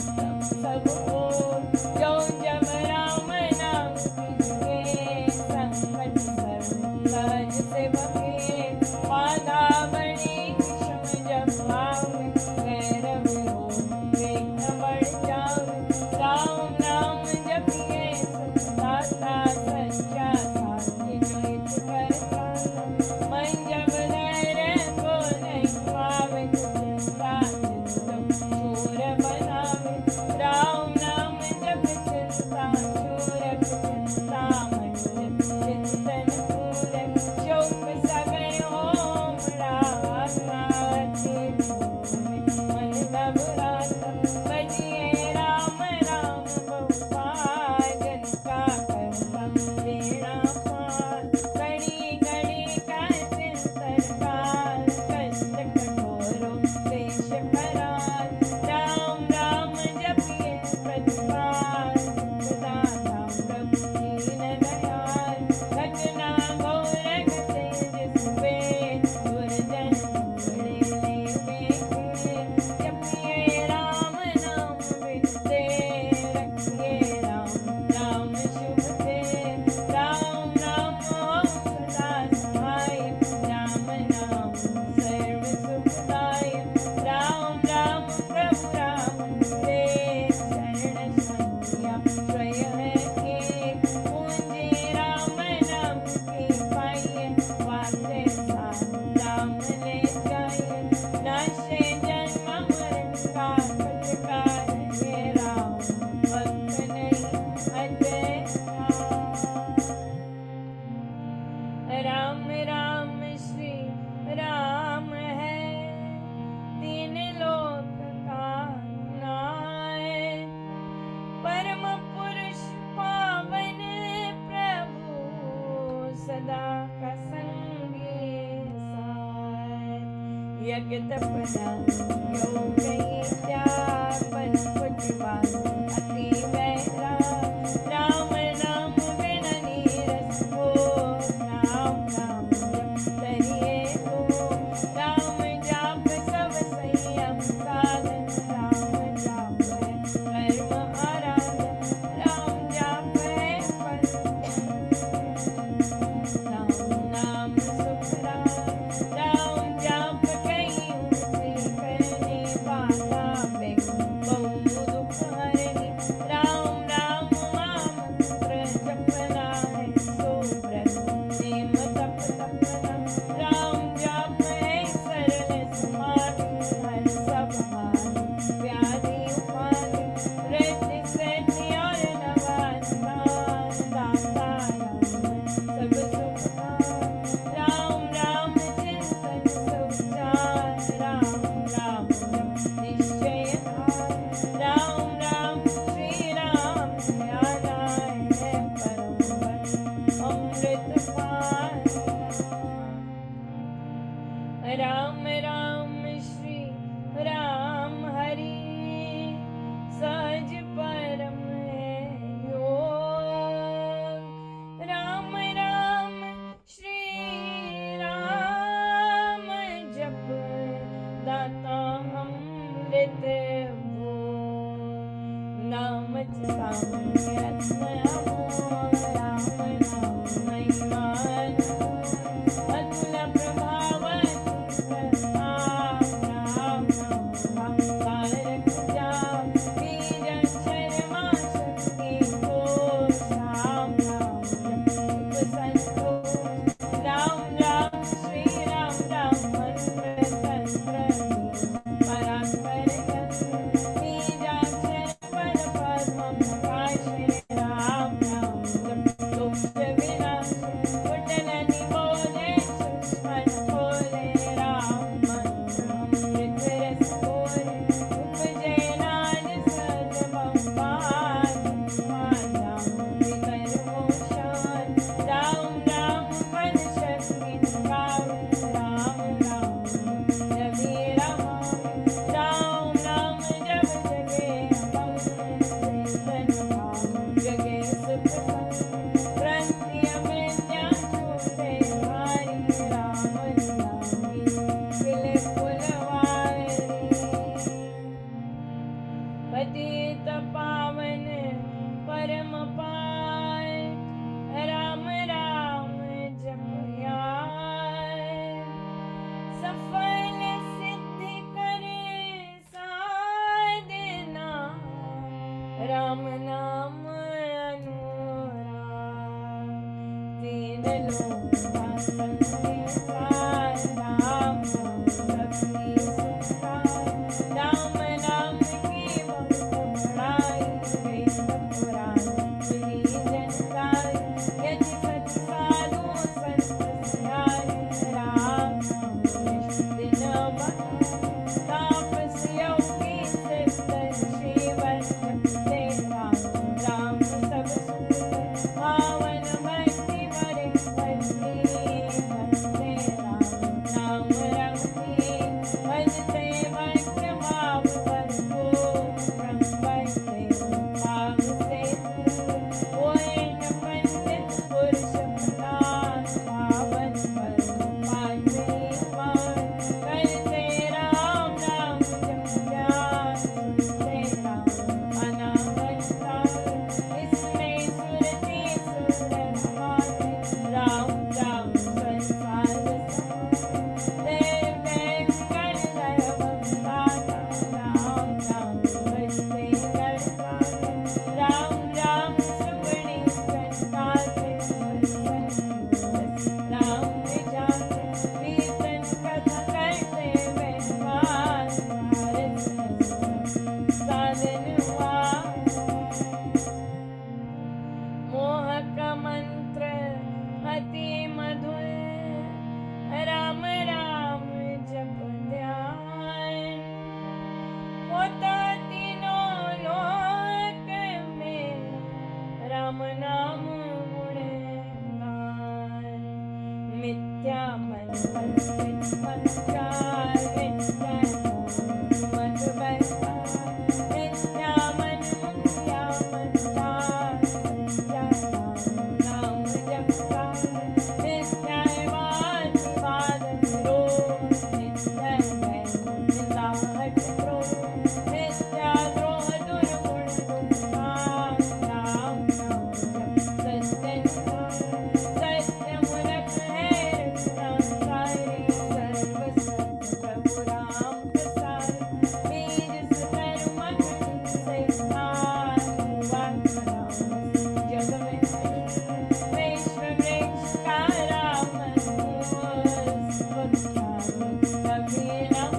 सब ओर। जो जब राम नाम कीजिए, संकट सर्व सहज से बके। बाधा बड़ी विषम जब आवे, वैर विरोध वेग न बढ़ जावे। राम नाम जपिए सतदाता, सच्चा साथी जो हित करता। मन जब धैर्य को नहीं पावे, चिंता चित्त चूर बनावे। राम नाम जप चिंता चूरक, चिंता मन चिंतन पूरक। शोक सगर होमड़ा, आत्मावती मन घबराता। बजिए राम राम बहुपार, जन का करता देना पार। घड़ी घड़ी का चिंतन काल, कष्ट कठोरों क्लेश कराल। राम राम जपिए प्रतिपाल, सदाता प्रभु दीन दयाल। घटना घोर घटे जिस पे, दुर्जन बड़े लेवे के। जपिए राम नाम बिनते, रखिए राम नाम शुभ दे। राम नाम हो सदा सहाय, राम नाम सर्व सुखदाय। राम राम प्रभु राम दे, शरण संख्या स्वयं है एक। पूंजी राम नाम की पाइए, वाते साथ राम ले जाइए। नाशे जन्म मरण का कटकार, ये राम भक्त नहीं अजय राम। राम श्री राम है, तीन लोक का नायक। परम पुरुष पावन प्रभु, सदा का संगी साथ। यज्ञ तपना योग त्याग, पर कुछ बात अति वैराग। राम नाम बिन नीरस हो, राम नाम जप तरिए हो। राम जाप सब संयम साधन, राम जाप है कर्म आराधन। राम जाप है राम नाम सुख राम। राम जाप कहीं ऊँची करने वाला, व्यक्ति बहु दुख हरे। पतित पावन परम पाय राम राम जपयाय सफल सिद्धि करे साधना राम नाम अनुराग तीन लोक संसार राम सबकी सुखाय राम नाम की बहुत बड़ाई वेद पुराण पुरी जनताय यदि सत साधु संत सियाय राम दिन तापस योगी सिद्ध शिवर जपते राम सब सुख पावन भक्ति भरे भक्ति भजते राम रघुपति भजते भक्त भाव भरपूर ब्रह्म भजते भाव से कोई न पंडित पुरुष प्रधान पावन परम पावनी मान करते राम नाम जप ध्यान सुनते राम अनाहत काल इसमें सुरति सुर हमारे राम राम संसार देव देव कर दैव दाता राम राम भजते करता राम राम सुबड़ी कंटाते राम जाते कीर्तन कथा करते व्यवहार भारत साधन मोहक मंत्र अति मधुर राम राम जप ध्यान होता तीनों लोक में राम नाम गुणगान मिथ्या मन पंचार मिथ्या मत बहकार मिथ्या मन मुखिया मन तार सत्या नाम जपता मिथ्या वाद वाद विरोध मिथ्या निंदाहट क्रोध मिथ्या द्रोह दुर्गुण दुष्कार राम नाम जप सत्य निधान सत्य मूरख है रचना सारी सर्व सत्य प्रभु राम प्रसाद बीज सुधर मत से हार वाक राम जग में विश्व वृक्ष का राम कभी राम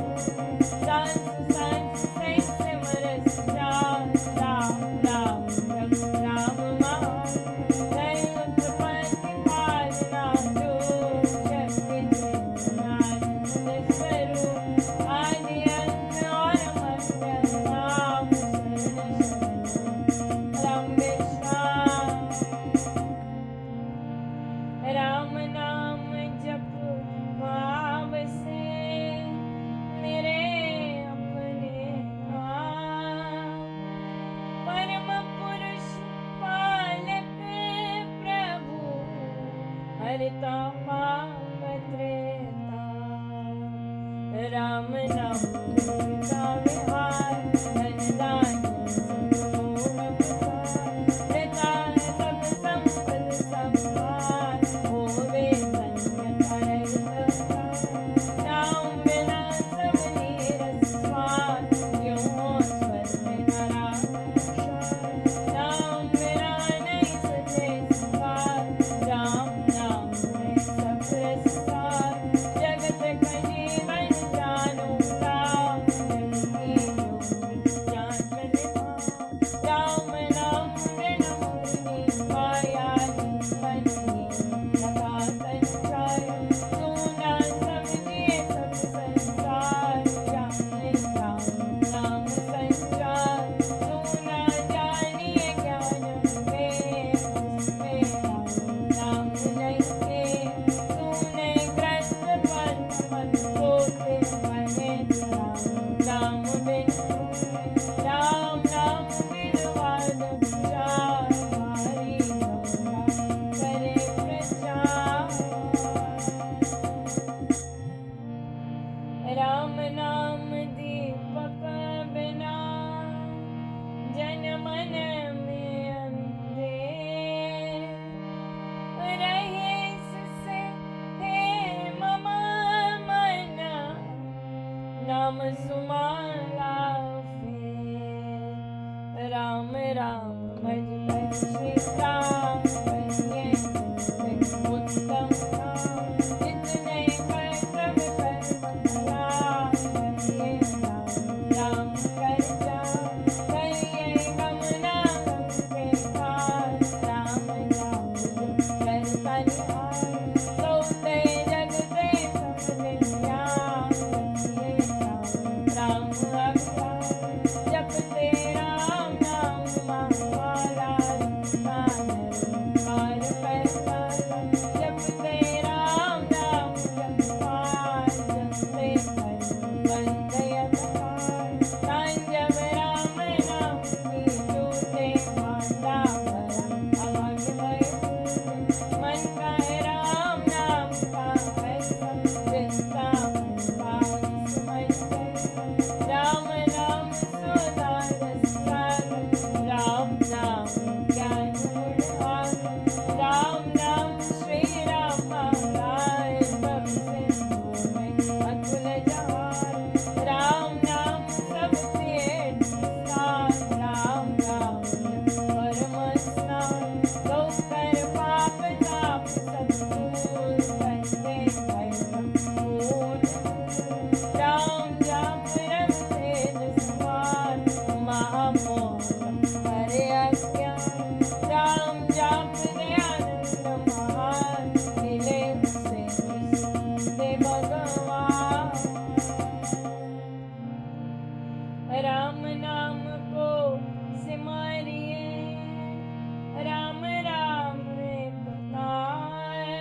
सांस सांस से सिमरस जान राम राम रघु राम महान जय उत्पत्ति पालना जो शक्ति आनंद स्वरूप आदि अंत और मध्य राम शरण राम विश्राम राम नाम जप भाव से मेरे अपने आप परम पुरुष पालक प्रभु हरता पाप त्रेता राम नाम का विहार धन दान सुख भोग प्रसाद राम करिए उत्तम काम जितने कर सब कर्म भला करिए राम कर जाम करिए गम नाम के पार राम नाम कर तनिहार सोते जगते सपने करिए राम अवतार जपते राम नाम महामाला कार पैमाला जपते राम नाम जपपाल जपते बंदय बहार तांजब राम नाम की टूटे माता भरा आग भय मन का है राम नाम का है चिंता मन राम राम सुधार सागर राम नाम ज्ञान गुण राम नाम श्री राम राय सब सिंधु में अतुल जहान राम नाम सब तीर्थ स्थान राम नाम परम स्नान गौ कर पाप ताप सब दूर करते भय पूर्ण राम जाप रम तेज समान महामोह हरे अज्ञान राम जाप दयानंद महान मिले से भगवान राम नाम को सिमरिए राम राम बताए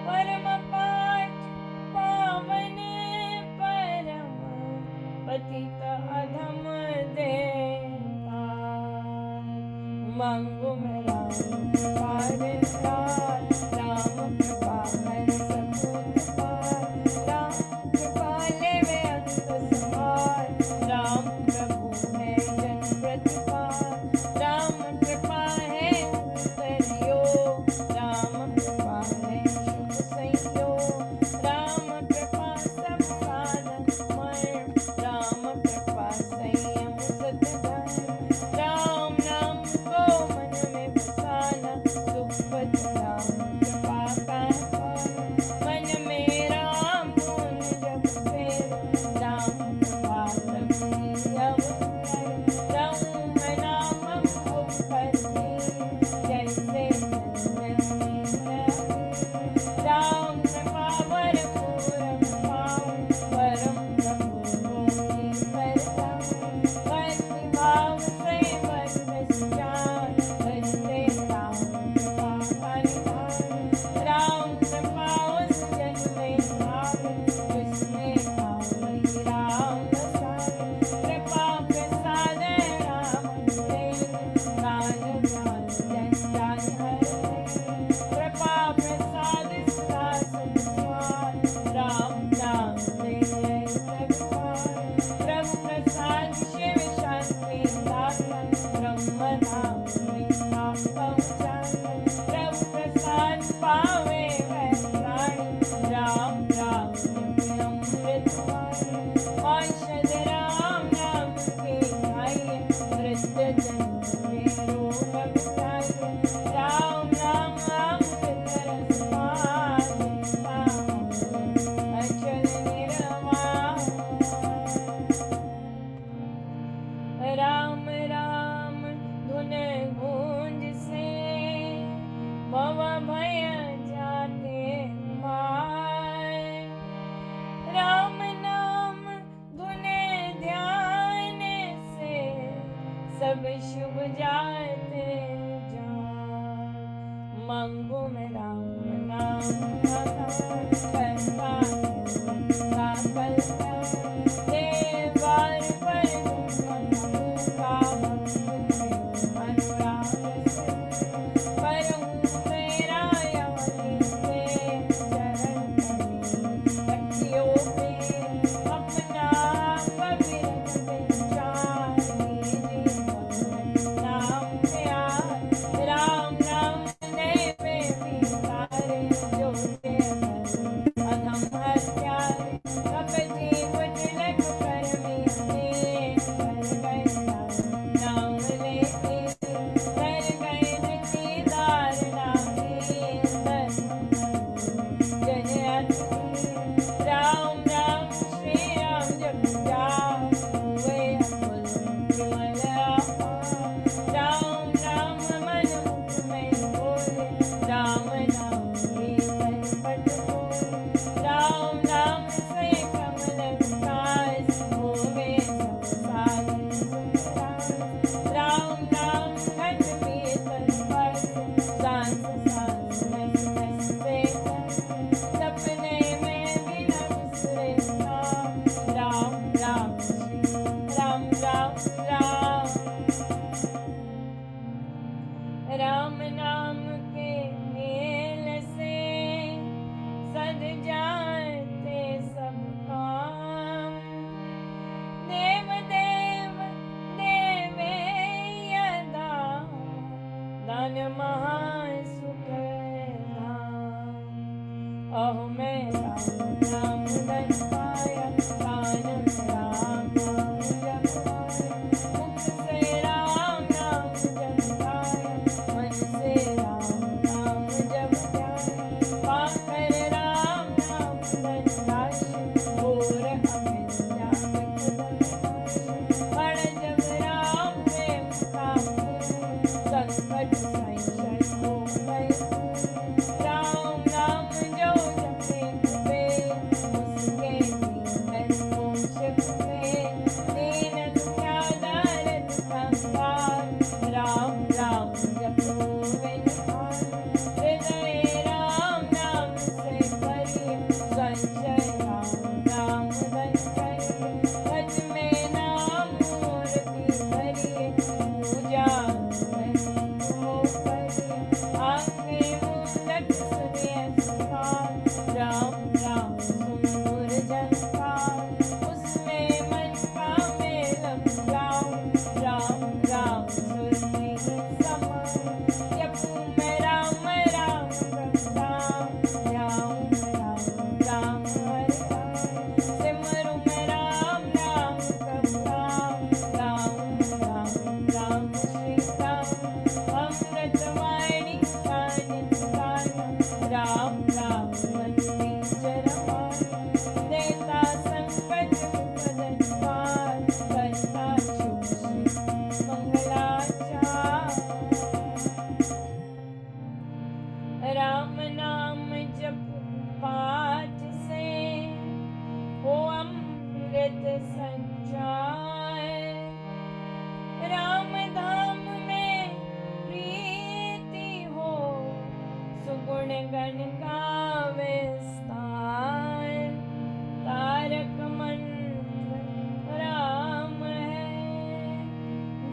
परम पाठ पावन परम पतित अधम देता मांगो मैं राम पार राम कृपा हर सपूत पार राम कृपा लेवे अंत समान राम प्रभु है जन प्रतिपाल राम कृपा है उत्तरियो राम कृपा है शुभ संयोग राम कृपा सब साधन मय राम कृपा संयम सतधर्म राम नाम को मन में बसाना सुखपत राम कृपा का फल मन में राम गुण जब फेर राम कृपा प्रभु अवतार राम नाम को करते जैसे राम कृपा वर पूरम पाऊं परम प्रभु को करता भक्ति भाव से बस जान भजते राम कृपा परिधान राम कृपा उस जन में भाग जिसने भाव राम बसाए कृपा प्रसाद राम तेज काल जान जन जान हर कृपा प्रसाद सदा सुखवान राम नाम ले भगवान प्रभु प्रसाद शिव शांति दाता ब्रह्म नाम आप पहुँचाए प्रभु प्रसाद पावे वह प्राणी राम राम अमृत वाणी औषध राम नाम के खाइए वृद्ध जन के रोग मिटाइए राम नाम अमृत रस पान अचल निर्वाण राम राम धुन गूंज से भव भय जाते माय राम नाम धुने ध्यान से सब शुभ जाते जान मांगो मैं राम नाम करता देवार पर का अनुराग से परम मेरा राम नाम के मेल से सद जाते सब काम। देव देव देवे यदा दान महासुख धाम। अहो मैं राम नाम धन पाया, कान में राम नाम जप पाया। मुख से राम नाम जप पाया, मन से राम नाम जप ध्याया। पाकर राम नाम धन राशि, घोर अविद्या विघ्न पड़ जब राम प्रेम का फूल। संकट संशय हो गए दूर। राम नाम जो जपे वे, उसके भीतर मोक्ष हुए। दीन दुखियादार दुखहंकार, राम राम जपो वे निहाल। हृदय राम नाम से भरिए, संशय राम नाम धन करिए। सच में नाम मूर्ति धरिए, पूजा हो करिए। आंखें मूंदट सुनिए सुखार, राम राम सुमधुर झंकार। उसमें मन का मेल मिलाओ, राम राम सुरती समाओ। जपूं मैं राम राम प्रभुनाम, ध्याऊं मैं राम राम हरि राम। सिमरूं मैं राम राम प्रभुनाम, गाऊं मैं राम राम श्री राम। अमृत वाणी का नित गाना, राम राम मन बीच रमाना। देता संकट विपद निवार, करता शुभ सिद्धि मंगलाचार। राम नाम जप पाठ से हो अमृत संचार। राम धाम में प्रीति हो, सुगुण गण का विस्तार। तारक मंत्र राम है,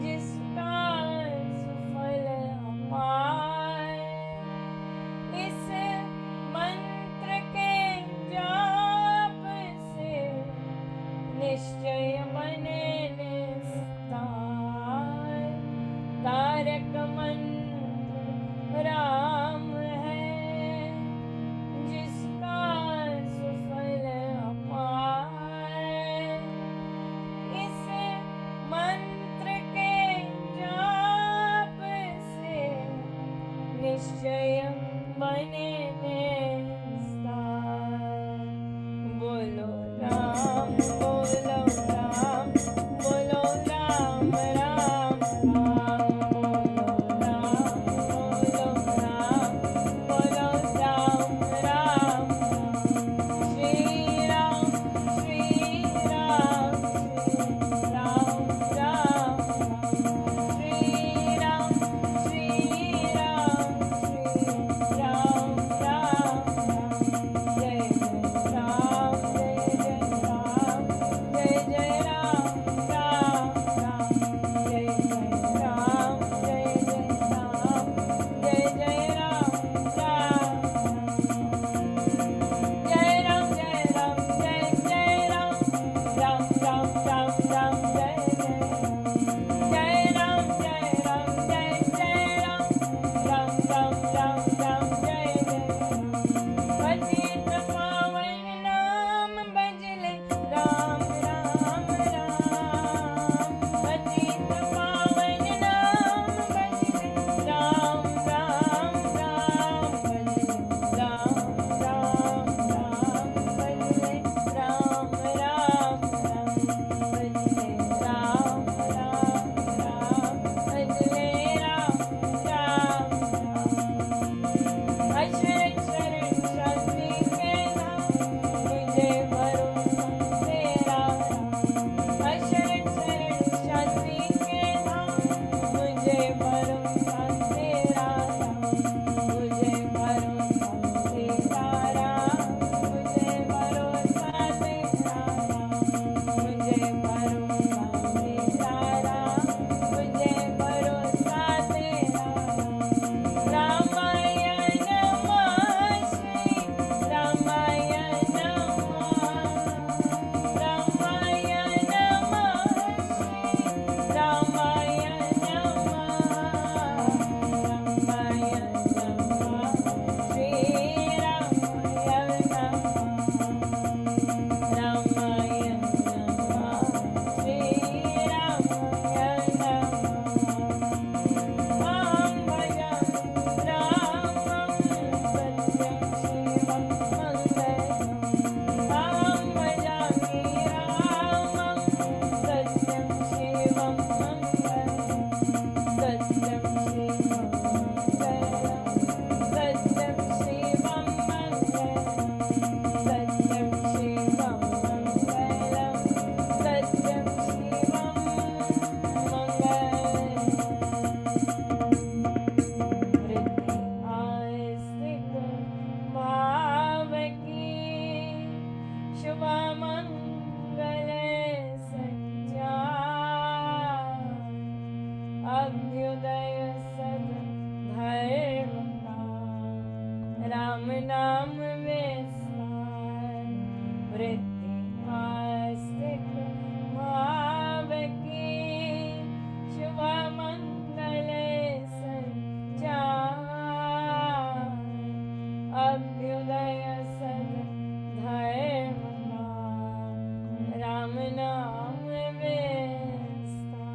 जिसका सुफल अपार। इस मंत्र के जाप से निश्चय बने निस्तार। तारक मंत्र राम है, जिसका सुफल अपार। इस मंत्र के जाप से निश्चय बने निस्तार। बोलो राम, बोलो राम, बोलो राम राम राम। बोलो राम, बोलो राम, बोलो राम राम। श्री राम, श्री राम, श्री राम राम। श्री राम, श्री राम, श्री राम राम। नाम विस्तार वृद्धि आस्तिक भाव की शुभ मंगल संचार अभ्युदय सद धर्म का राम नाम विस्तार।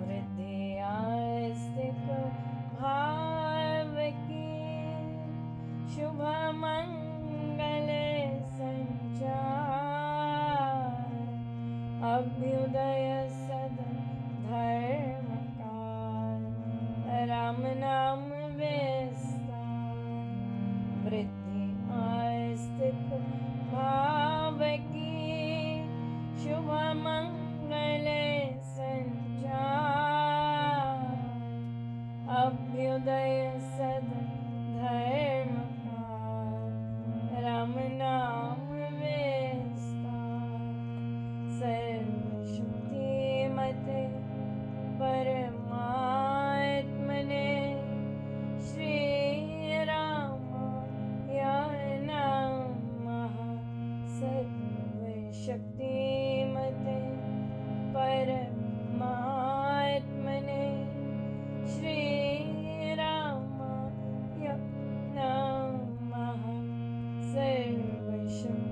वृद्धि आस्तिक भाव की शुभ मंगल संचार अभ्युदय सद धर्म का राम नाम विस्तार वृद्धि आस्तिक भाव की शुभ मंगल संचार अभ्युदय सद धर्म का राम नाम विस्तार सर्वशक्तिमते परमात्मने श्री रामाय नमः सर्वशक्तिमते परमात्मने श्री रामाय नमः सर्वशक्तिमते